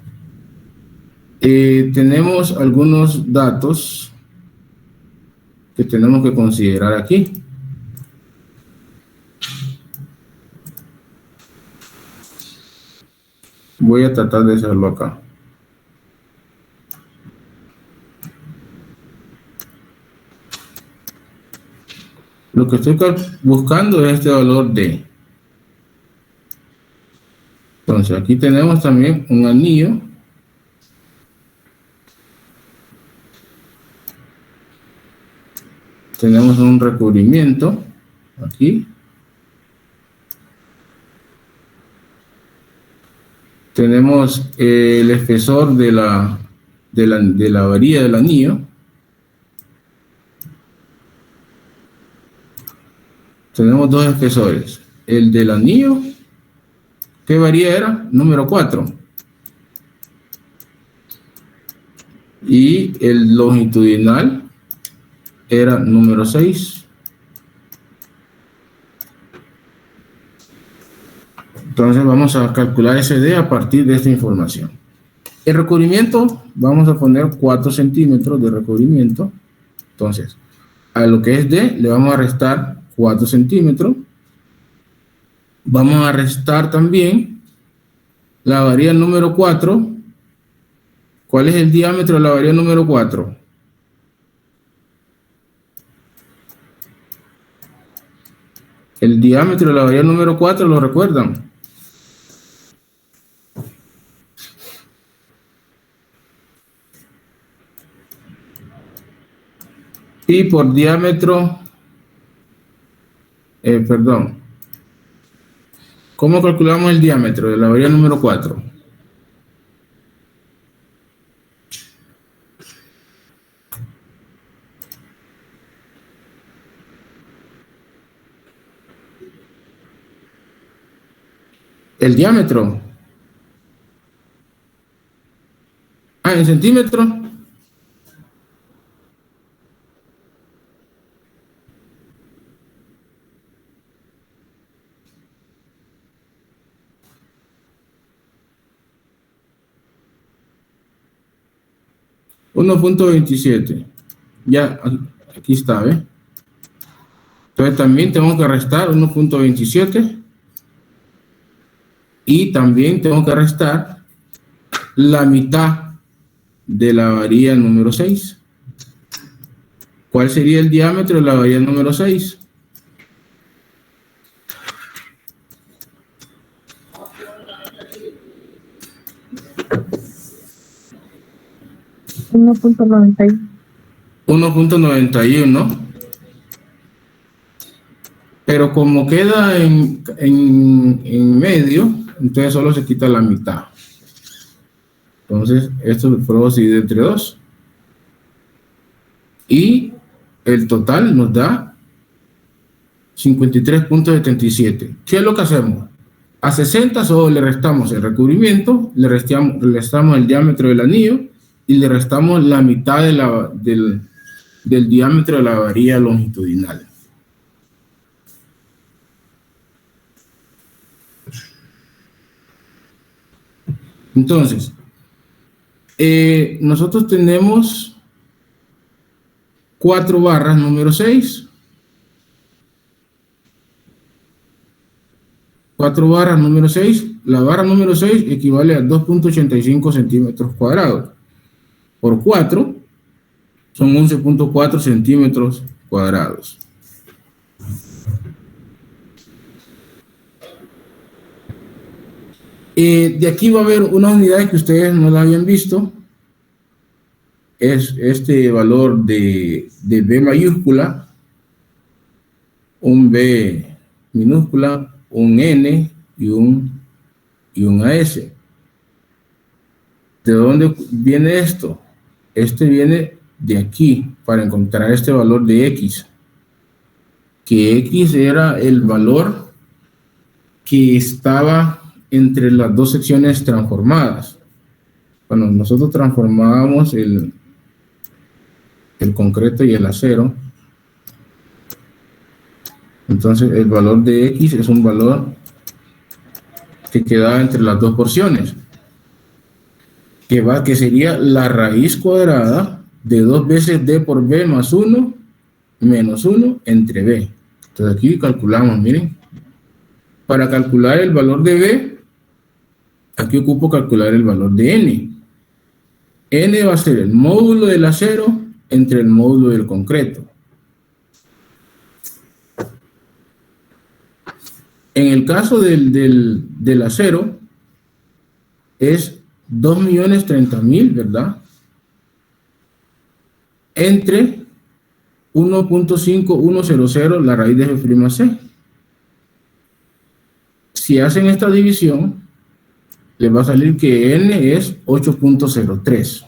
Tenemos algunos datos que tenemos que considerar aquí. Voy a tratar de hacerlo acá. Lo que estoy buscando es este valor D. Entonces, aquí tenemos también un anillo. Tenemos un recubrimiento aquí. Tenemos el espesor de la varilla del anillo. Tenemos dos espesores. El del anillo, ¿qué varilla era? Número 4. Y el longitudinal era número 6. Entonces vamos a calcular ese D a partir de esta información. El recubrimiento, vamos a poner 4 centímetros de recubrimiento. Entonces, a lo que es D le vamos a restar 4 centímetros. Vamos a restar también la varilla número 4. ¿Cuál es el diámetro de la varilla número 4? El diámetro de la varilla número 4, ¿lo recuerdan? Y por diámetro, perdón, ¿cómo calculamos el diámetro de la varilla número 4? El diámetro. En centímetros. .27. Ya, aquí está, ¿ves? Entonces también tengo que restar 1.27 y también tengo que restar la mitad de la varilla número 6. ¿Cuál sería el diámetro de la varilla número 6? $1.91. 1.91. Pero como queda en medio, entonces solo se quita la mitad. Entonces, esto fue dividido entre 2. Y el total nos da 53.77. ¿Qué es lo que hacemos? A 60 solo le restamos el recubrimiento, le restamos el diámetro del anillo y le restamos la mitad del diámetro de la varilla longitudinal. Entonces, nosotros tenemos 4 barras número 6. 4 barras número 6. La barra número 6 equivale a 2.85 centímetros cuadrados. Por 4 son 11.4 centímetros cuadrados. De aquí va a haber una unidad que ustedes no la habían visto. Es este valor de B mayúscula, un B minúscula, un N y un AS. ¿De dónde viene esto? Este viene de aquí para encontrar este valor de X. Que X era el valor que estaba entre las dos secciones transformadas. Cuando nosotros transformábamos el concreto y el acero, entonces el valor de X es un valor que queda entre las dos porciones, que sería la raíz cuadrada de 2 veces D por B más 1 menos 1 entre B. Entonces aquí calculamos, miren, para calcular el valor de B, Aquí ocupo calcular el valor de N. N va a ser el módulo del acero entre el módulo del concreto. En el caso del acero, es 2.030.000, ¿verdad? Entre 1.5100, la raíz de G', Si hacen esta división, les va a salir que N es 8.03.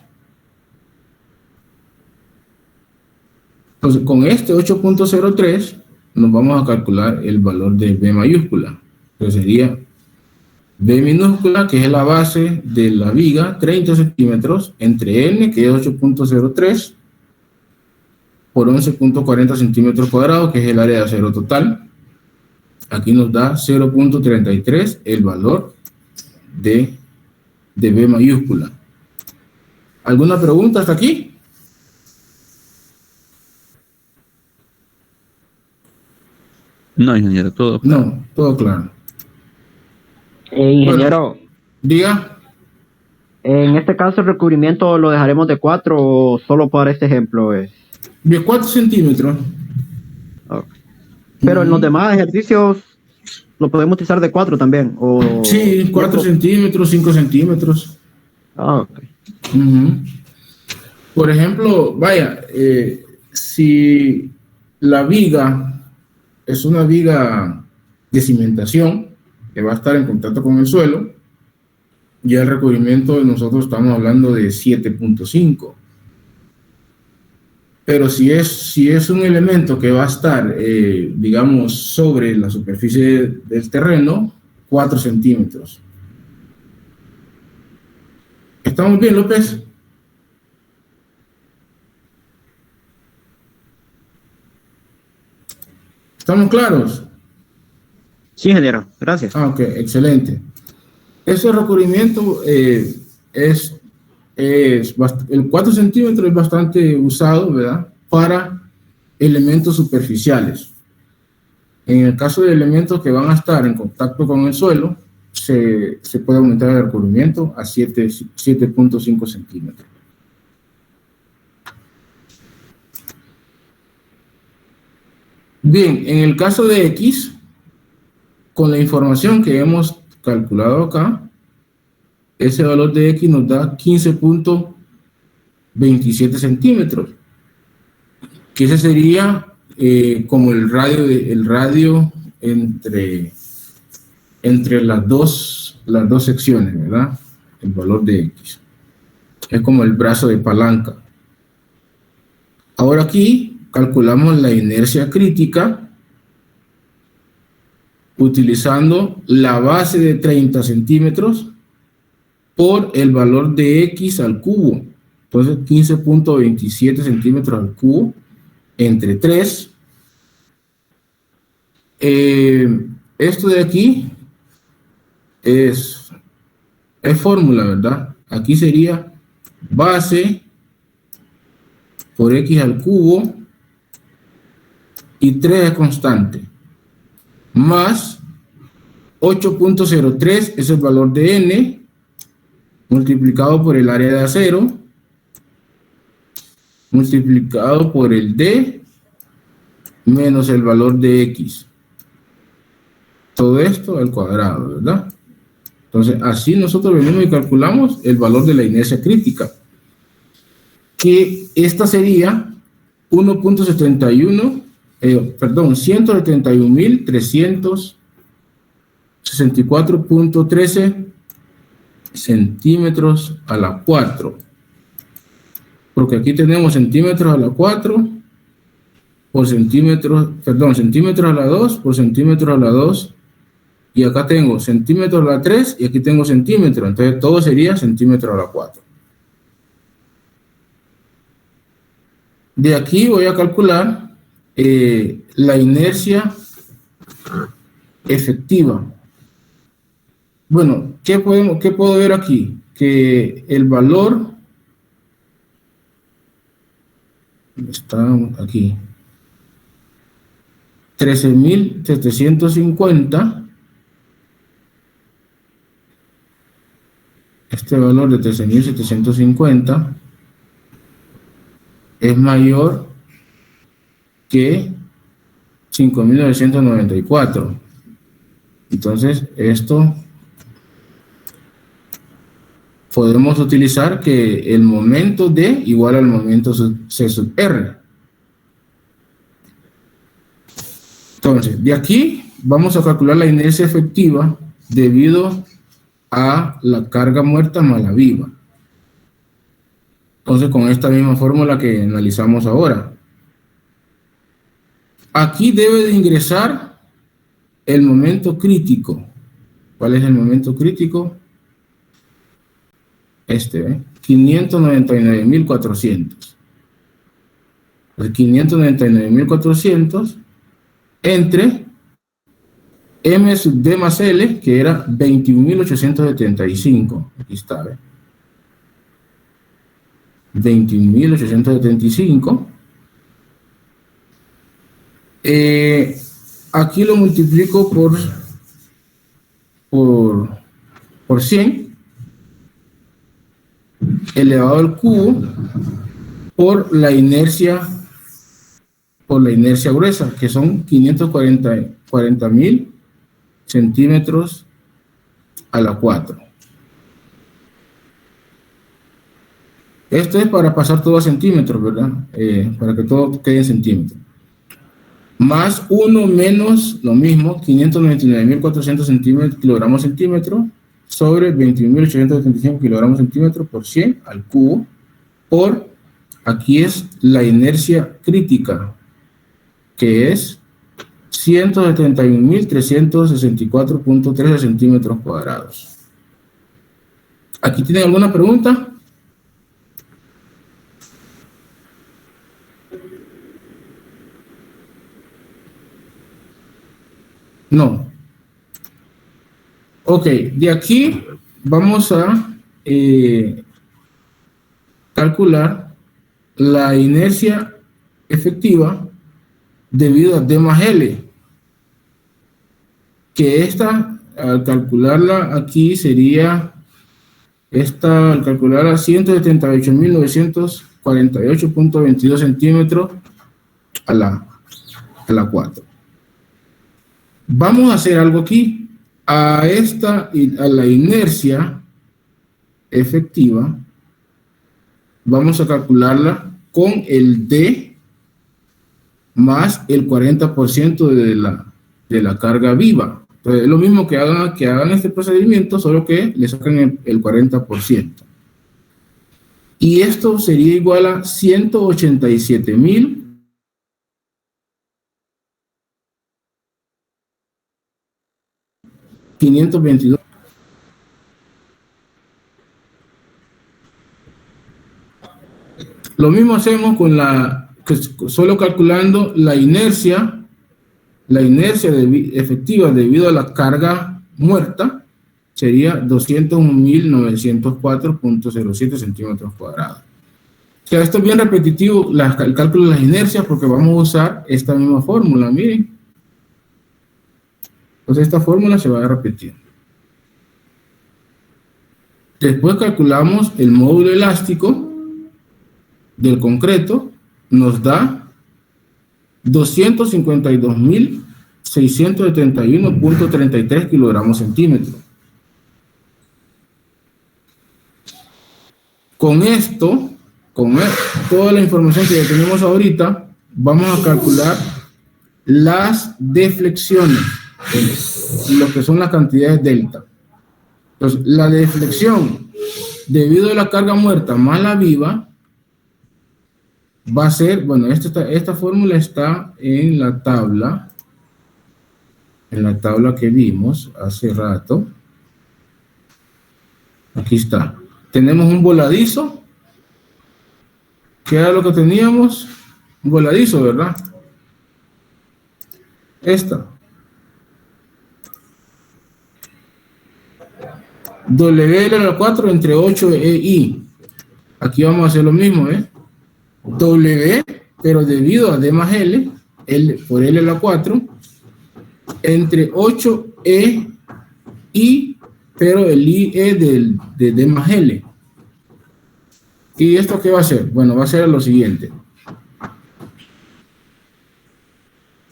Entonces, con este 8.03, nos vamos a calcular el valor de B mayúscula. Entonces sería B minúscula, que es la base de la viga, 30 centímetros, entre N, que es 8.03, por 11.40 centímetros cuadrados, que es el área de acero total. Aquí nos da 0.33 el valor de B mayúscula. ¿Alguna pregunta hasta aquí? No, ingeniero, todo. No, todo claro. Ingeniero, Bueno, diga. en este caso el recubrimiento lo dejaremos de 4 o solo para este ejemplo es. De 4 centímetros. Ok. Pero en los demás ejercicios lo podemos utilizar de 4 también. O... Sí, 4 centímetros, 5 centímetros. Ok. Por ejemplo, vaya, si la viga es una viga de cimentación que va a estar en contacto con el suelo, ya el recubrimiento de nosotros estamos hablando de 7.5. Pero si es un elemento que va a estar, digamos, sobre la superficie del terreno, 4 centímetros. ¿Estamos bien, López? ¿Estamos claros? Sí, ingeniero, gracias. Ah, ok, excelente. Ese recubrimiento el 4 centímetros es bastante usado, ¿verdad? Para elementos superficiales. En el caso de elementos que van a estar en contacto con el suelo, se puede aumentar el recubrimiento a 7.5 centímetros. Bien, en el caso de X, con la información que hemos calculado acá, ese valor de X nos da 15.27 centímetros, que ese sería como el radio entre las dos secciones, ¿verdad? El valor de X. Es como el brazo de palanca. Ahora aquí calculamos la inercia crítica utilizando la base de 30 centímetros por el valor de X al cubo. Entonces 15.27 centímetros al cubo entre 3. Esto de aquí es fórmula, ¿verdad? Aquí sería base por X al cubo y 3 es constante, más 8.03 es el valor de N multiplicado por el área de acero multiplicado por el D menos el valor de X. Todo esto al cuadrado, ¿verdad? Entonces, así nosotros venimos y calculamos el valor de la inercia crítica, que esta sería 171.364.13 centímetros a la 4. Porque aquí tenemos centímetros a la 4 por centímetros, centímetros a la 2 por centímetros a la 2. Y acá tengo centímetros a la 3 y aquí tengo centímetros. Entonces todo sería centímetros a la 4. De aquí voy a calcular la inercia efectiva. Bueno, ¿qué puedo ver aquí? Que el valor está aquí. 13.750 este valor de 13.750 es mayor que 5.994. Entonces, esto podemos utilizar que el momento D igual al momento C sub R. Entonces, de aquí vamos a calcular la inercia efectiva debido a la carga muerta más la viva. Entonces, con esta misma fórmula que analizamos ahora. Aquí debe de ingresar el momento crítico. ¿Cuál es el momento crítico? 599.400. 599.400 entre M sub D más L, que era 21.875. Aquí está, ¿ve? 21.875. Aquí lo multiplico por 100 elevado al cubo por la inercia gruesa, que son 540.000 centímetros a la 4. Esto es para pasar todo a centímetros, ¿verdad? Para que todo quede en centímetros. Más 1 menos lo mismo, 599.400 kilogramos centímetro sobre 21.875 kilogramos centímetro por 100 al cubo por, aquí es la inercia crítica, que es 171.364.13 centímetros cuadrados. ¿Aquí tienen alguna pregunta? No. Ok, de aquí vamos a calcular la inercia efectiva debido a D más L, que esta, al calcularla aquí sería, al calcular a 178.948.22 centímetros a la 4. Vamos a hacer algo aquí. A la inercia efectiva, vamos a calcularla con el D más el 40% de la carga viva. Entonces, es lo mismo que hagan este procedimiento, solo que le sacan el 40%. Y esto sería igual a 187.522. Lo mismo hacemos con solo calculando la inercia efectiva debido a la carga muerta, sería 201.904.07 centímetros cuadrados. O sea, esto es bien repetitivo, el cálculo de las inercias, porque vamos a usar esta misma fórmula, miren. Entonces esta fórmula se va a repetir. Después calculamos el módulo elástico del concreto, nos da 252.671.33 kilogramos centímetros. Con esto, toda la información que ya tenemos ahorita, vamos a calcular las deflexiones, lo que son las cantidades delta. Entonces, la deflexión debido a la carga muerta más la viva va a ser, bueno, esta fórmula está en la tabla que vimos hace rato. Aquí está. Tenemos un voladizo. ¿Qué era lo que teníamos? Un voladizo, ¿verdad? Esta. W a la 4 entre 8 e I. Aquí vamos a hacer lo mismo, ¿eh? W, pero debido a D más L, por L a la 4, entre 8 e I, pero el I es de D más L. ¿Y esto qué va a hacer? Bueno, va a ser lo siguiente.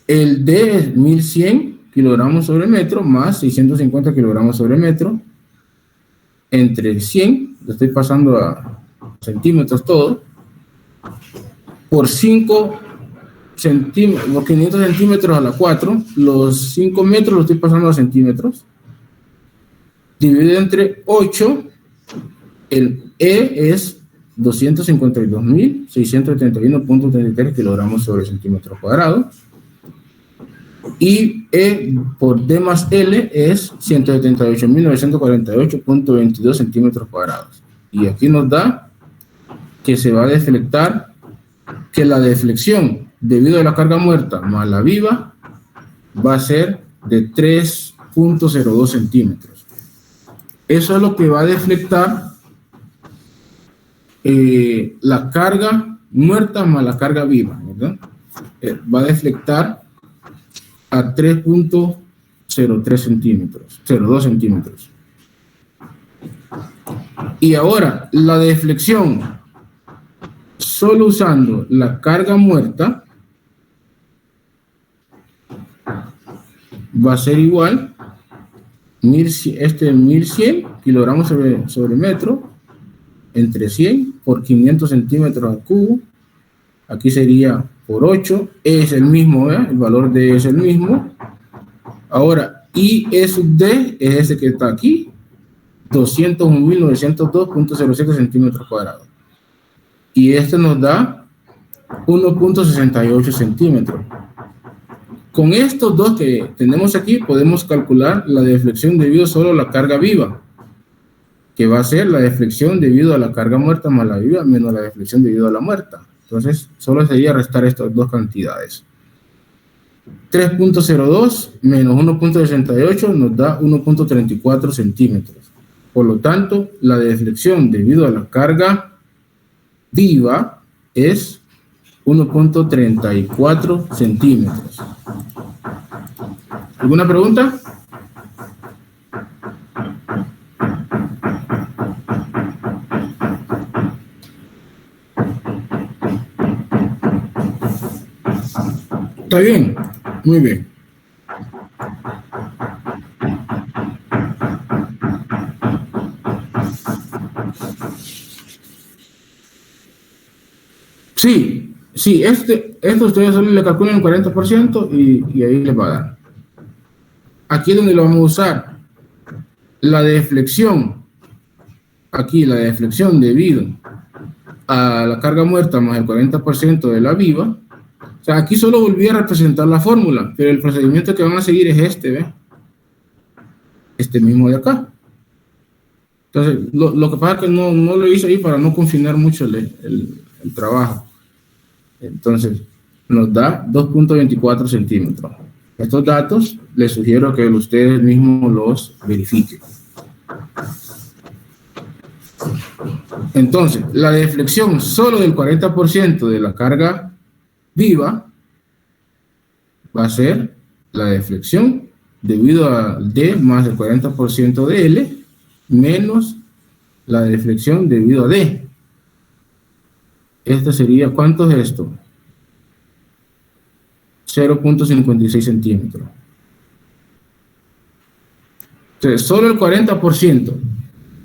El D es 1100 kilogramos sobre metro más 650 kilogramos sobre metro entre 100, lo estoy pasando a centímetros todo, por 5 centímetros, por 500 centímetros a la 4, los 5 metros los estoy pasando a centímetros, dividido entre 8, el E es 252.671.33 kilogramos sobre centímetro cuadrado, y E por D más L es 178.948.22 centímetros cuadrados. Y aquí nos da que se va a deflectar, que la deflexión debido a la carga muerta más la viva va a ser de 3.02 centímetros. Eso es lo que va a deflectar la carga muerta más la carga viva, ¿verdad? Va a deflectar a 3.03 centímetros, 0.2 centímetros. Y ahora, la deflexión, solo usando la carga muerta, va a ser igual, 1100 kilogramos sobre metro, entre 100 por 500 centímetros al cubo, aquí sería por 8, es el mismo, ¿eh? El valor de E es el mismo. Ahora, I E sub D es ese que está aquí, 201.902.07 centímetros cuadrados. Y este nos da 1.68 centímetros. Con estos dos que tenemos aquí, podemos calcular la deflexión debido solo a la carga viva, que va a ser la deflexión debido a la carga muerta más la viva menos la deflexión debido a la muerta. Entonces, solo sería restar estas dos cantidades. 3.02 menos 1.68 nos da 1.34 centímetros. Por lo tanto, la deflexión debido a la carga viva es 1.34 centímetros. ¿Alguna pregunta? ¿Está bien? Muy bien. Sí, esto ustedes solo le calculan el 40% y ahí les va a dar. Aquí es donde lo vamos a usar. La deflexión. Aquí la deflexión debido a la carga muerta más el 40% de la viva. O sea, aquí solo volví a representar la fórmula, pero el procedimiento que van a seguir es este, ¿ves? Este mismo de acá. Entonces, lo que pasa es que no lo hice ahí para no confinar mucho el trabajo. Entonces, nos da 2.24 centímetros. Estos datos les sugiero que ustedes mismos los verifiquen. Entonces, la deflexión solo del 40% de la carga viva va a ser la deflexión debido a D más el 40% de L menos la deflexión debido a D. Esta sería, ¿cuánto es esto? 0.56 centímetros. Entonces, solo el 40%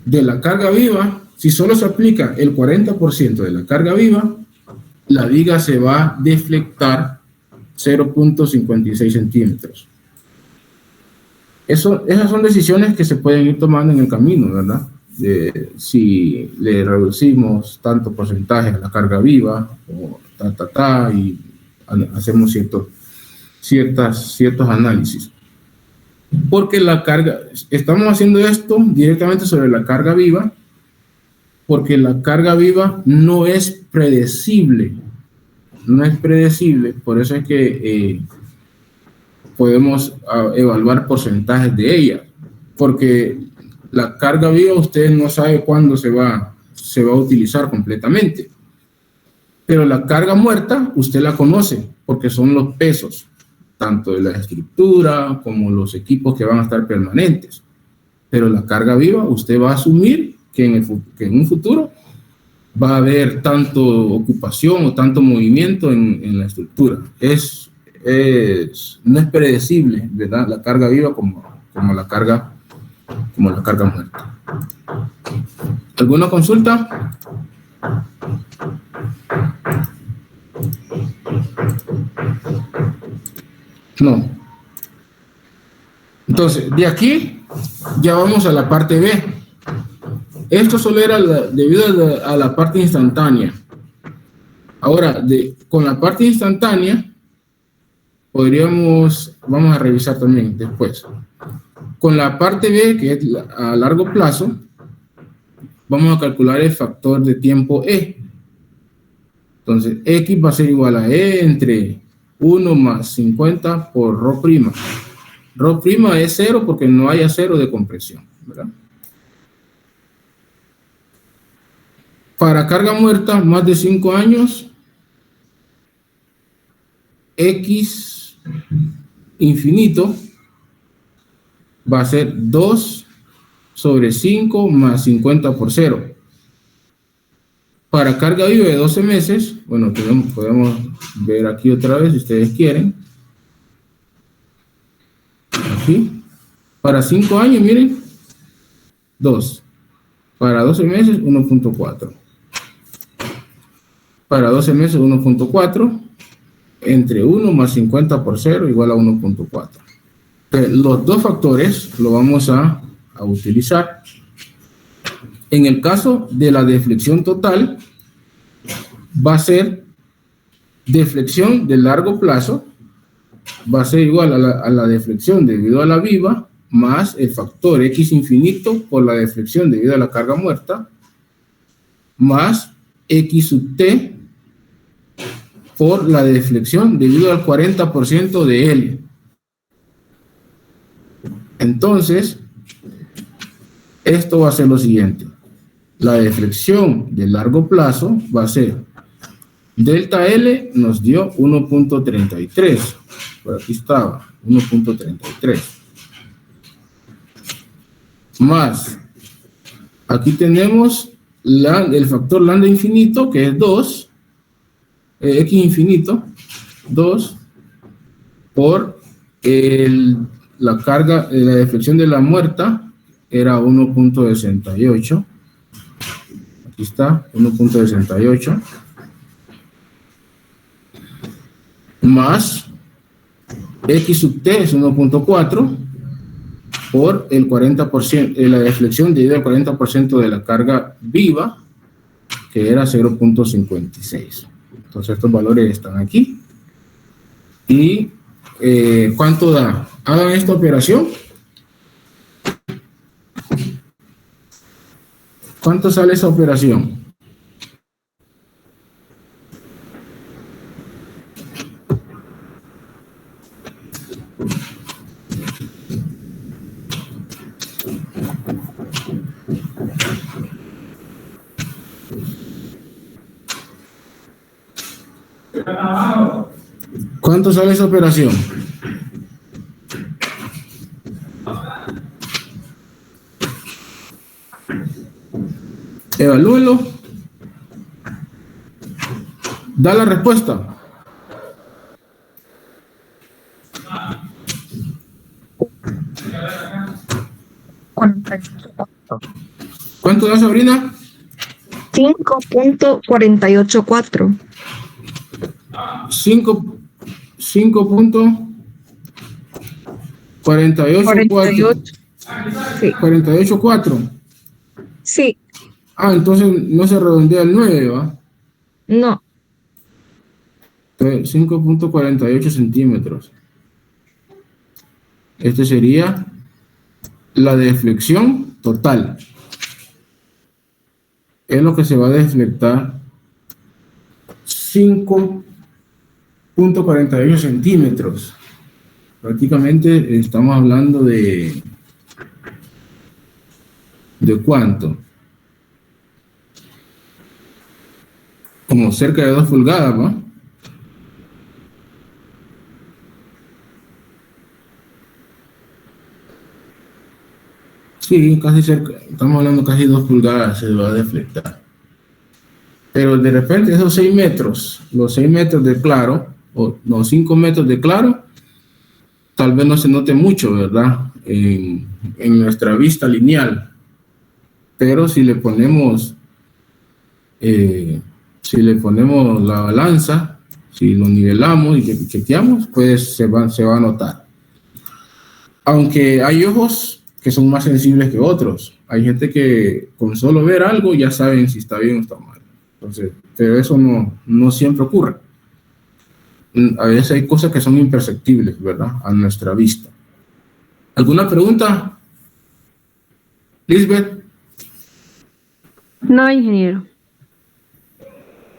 de la carga viva, si solo se aplica el 40% de la carga viva, la viga se va a deflectar 0.56 centímetros. Esas son decisiones que se pueden ir tomando en el camino, ¿verdad? Si le reducimos tanto porcentaje a la carga viva, o y hacemos ciertos análisis. Porque la carga, estamos haciendo esto directamente sobre la carga viva, porque la carga viva no es predecible. No es predecible, por eso es que podemos evaluar porcentajes de ella. Porque la carga viva usted no sabe cuándo se va a utilizar completamente. Pero la carga muerta usted la conoce, porque son los pesos, tanto de la estructura como los equipos que van a estar permanentes. Pero la carga viva, usted va a asumir que que en un futuro va a haber tanto ocupación o tanto movimiento en la estructura. No es predecible, ¿verdad? La carga viva como la carga muerta. ¿Alguna consulta? No. Entonces, de aquí ya vamos a la parte B. Esto solo era debido a la parte instantánea. Ahora, con la parte instantánea, vamos a revisar también después. Con la parte B, que es a largo plazo, vamos a calcular el factor de tiempo E. Entonces, X va a ser igual a E entre 1 más 50 por ρ'. ρ' es 0 porque no hay acero de compresión, ¿verdad? Para carga muerta, más de 5 años, X infinito va a ser 2 sobre 5 más 50 por 0. Para carga viva de 12 meses, bueno, podemos ver aquí otra vez si ustedes quieren. Aquí. Para 5 años, miren, 2. Para 12 meses, 1.4. Para 12 meses, 1.4. Entre 1 más 50 por 0 igual a 1.4. Los dos factores lo vamos a utilizar. En el caso de la deflexión total, va a ser deflexión de largo plazo, va a ser igual a la deflexión debido a la viva, más el factor X infinito por la deflexión debido a la carga muerta, más X sub T por la deflexión debido al 40% de L. Entonces, esto va a ser lo siguiente. La deflexión de largo plazo va a ser delta L nos dio 1.33. Por aquí estaba, 1.33. Más, aquí tenemos el factor lambda infinito, que es 2, X infinito, 2, por la carga, la deflexión de la muerta, era 1.68. Aquí está, 1.68. Más X sub T es 1.4 por el 40%, la deflexión debido al 40% de la carga viva, que era 0.56. Entonces estos valores están aquí. ¿Y cuánto da? Hagan esta operación. ¿Cuánto sale esa operación? ¿Cuánto sale esa operación? Evalúenlo. Da la respuesta. ¿Cuánto da, Sabrina? 5.484. 5.484. Sí. 48.4. Sí. Entonces no se redondea el 9, ¿va? No. 5.48 centímetros. Este sería la deflexión total. Es lo que se va a deflectar. 5.48 centímetros. Prácticamente estamos hablando de ¿cuánto? Como cerca de 2 pulgadas, ¿no? Sí, casi cerca, estamos hablando casi 2 pulgadas se va a deflectar. Pero de repente esos 6 metros, los 6 metros de claro, o los 5 metros de claro, tal vez no se note mucho, ¿verdad? En nuestra vista lineal. Pero si le ponemos la balanza, si lo nivelamos y chequeamos, pues se va a notar. Aunque hay ojos que son más sensibles que otros. Hay gente que con solo ver algo ya saben si está bien o está mal. Entonces, pero eso no siempre ocurre. A veces hay cosas que son imperceptibles, ¿verdad? A nuestra vista. ¿Alguna pregunta? Lisbeth. No, ingeniero.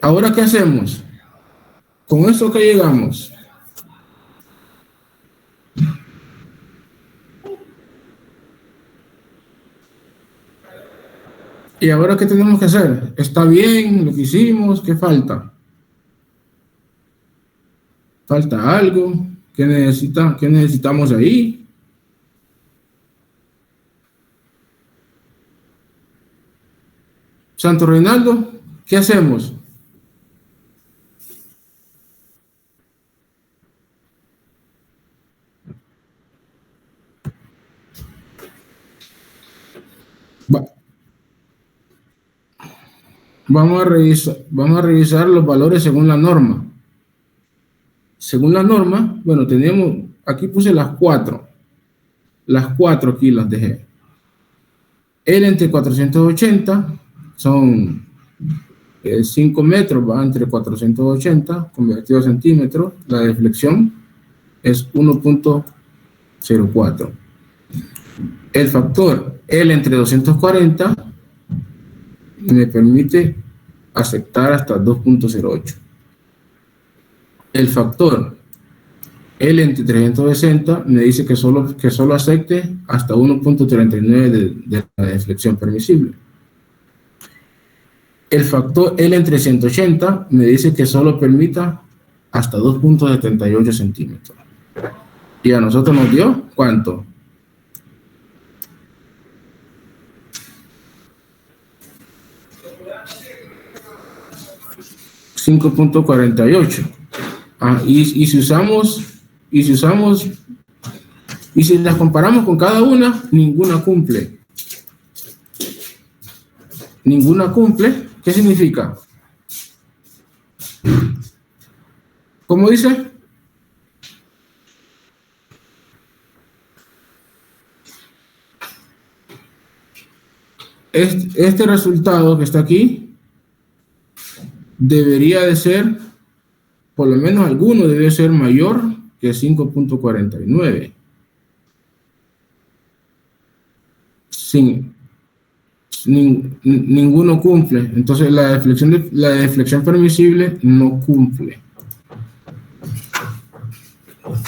¿Ahora qué hacemos? Con esto que llegamos. ¿Y ahora qué tenemos que hacer? ¿Está bien lo que hicimos? ¿Qué falta? ¿Falta algo? ¿Qué necesitamos ahí? Santo Reinaldo, ¿qué hacemos? Vamos a revisar los valores según la norma. Según la norma, bueno, aquí puse las 4. Las 4 aquí las dejé. L entre 480 son 5 metros, va entre 480 convertido a centímetros. La deflexión es 1.04. El factor L entre 240 me permite aceptar hasta 2.08. El factor L entre 360 me dice que solo acepte hasta 1.39 de la deflexión permisible. El factor L entre 180 me dice que solo permita hasta 2.78 centímetros. Y a nosotros nos dio, ¿cuánto? $5.48. Y si las comparamos con cada una, ninguna cumple. Ninguna cumple. ¿Qué significa? ¿Cómo dice? Este resultado que está aquí debería de ser, por lo menos alguno debe ser mayor que 5.49. Ninguno cumple. Entonces la deflexión permisible no cumple.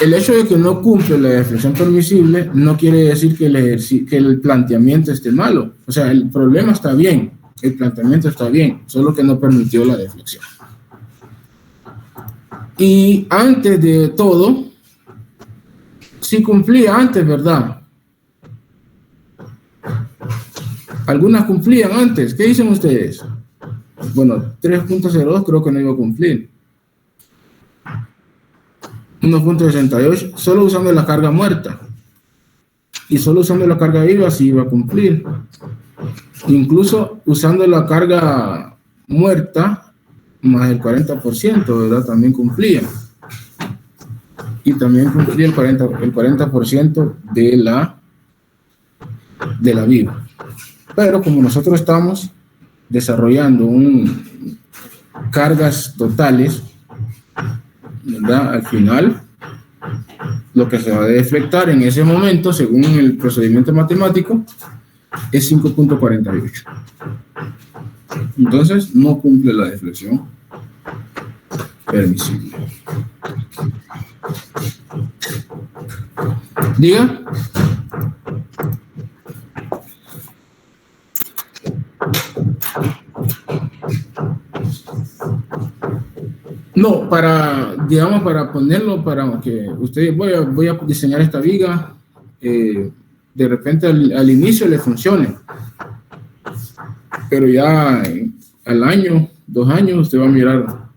El hecho de que no cumple la deflexión permisible no quiere decir que el planteamiento esté malo. O sea, el problema está bien, el planteamiento está bien, solo que no permitió la deflexión. Y antes de todo, sí cumplía antes, ¿verdad? Algunas cumplían antes. ¿Qué dicen ustedes? Bueno, 3.02 creo que no iba a cumplir. 1.68, solo usando la carga muerta. Y solo usando la carga viva sí iba a cumplir. Incluso usando la carga muerta más el 40%, ¿verdad? También cumplía. Y también cumplía el 40% de la viva. Pero como nosotros estamos desarrollando cargas totales, ¿verdad? Al final, lo que se va a deflectar en ese momento, según el procedimiento matemático, es 5.48. Entonces, no cumple la deflexión permisible. Diga. No, para ponerlo, para que ustedes, voy a diseñar esta viga de repente al inicio le funcione, pero ya al año, 2 años, usted va a mirar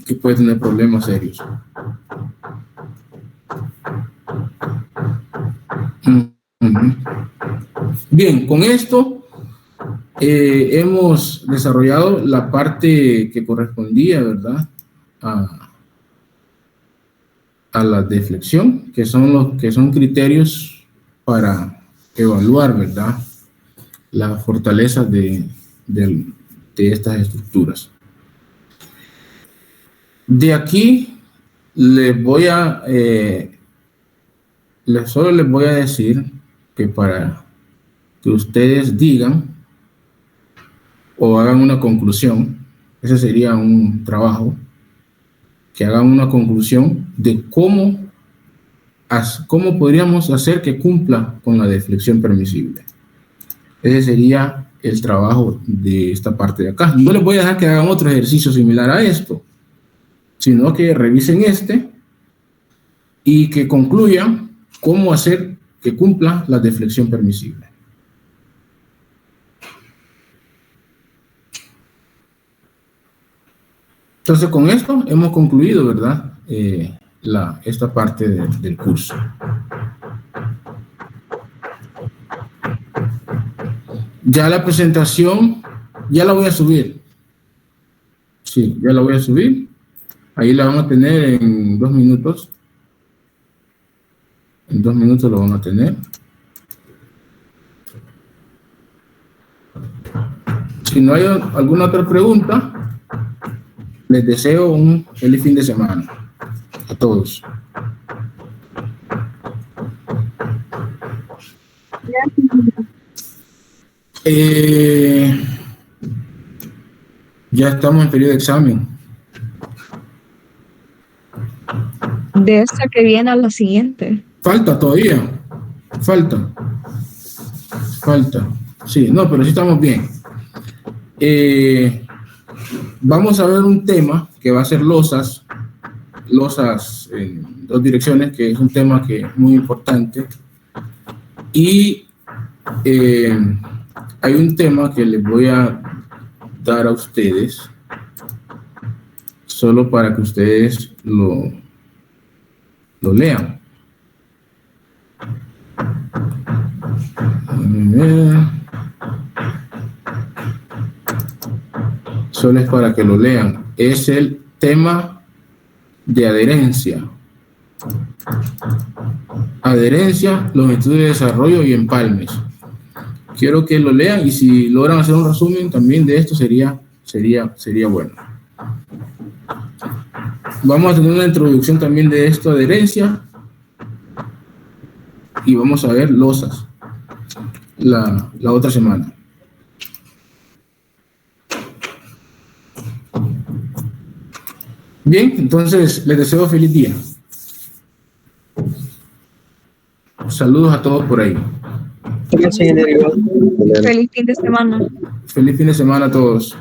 que puede tener problemas serios. Bien, con esto hemos desarrollado la parte que correspondía, ¿verdad?, a la deflexión, que son criterios para evaluar, ¿verdad?, la fortaleza de estas estructuras. De aquí solo les voy a decir que para que ustedes digan o hagan una conclusión, ese sería un trabajo, que hagan una conclusión de cómo podríamos hacer que cumpla con la deflexión permisible. Ese sería el trabajo de esta parte de acá. No les voy a dejar que hagan otro ejercicio similar a esto, sino que revisen este y que concluyan cómo hacer que cumpla la deflexión permisible. Entonces, con esto hemos concluido, ¿verdad?, esta parte del curso. Ya la presentación, ya la voy a subir. Sí, ya la voy a subir. Ahí la van a tener en 2 minutos. En 2 minutos lo van a tener. Si no hay alguna otra pregunta, les deseo un feliz fin de semana a todos. Ya estamos en periodo de examen. De esta que viene a la siguiente. Falta todavía. Falta. Sí, no, pero sí estamos bien. Vamos a ver un tema que va a ser losas en 2 direcciones, que es un tema que es muy importante. Y hay un tema que les voy a dar a ustedes, solo para que ustedes lo lean. Solo es para que lo lean. Es el tema de adherencia. Adherencia, longitud de desarrollo y empalmes. Quiero que lo lean y si logran hacer un resumen también de esto sería bueno. Vamos a tener una introducción también de esto, adherencia, y vamos a ver losas la otra semana. Bien, entonces les deseo feliz día. Saludos a todos por ahí. Feliz fin de semana. Feliz fin de semana a todos.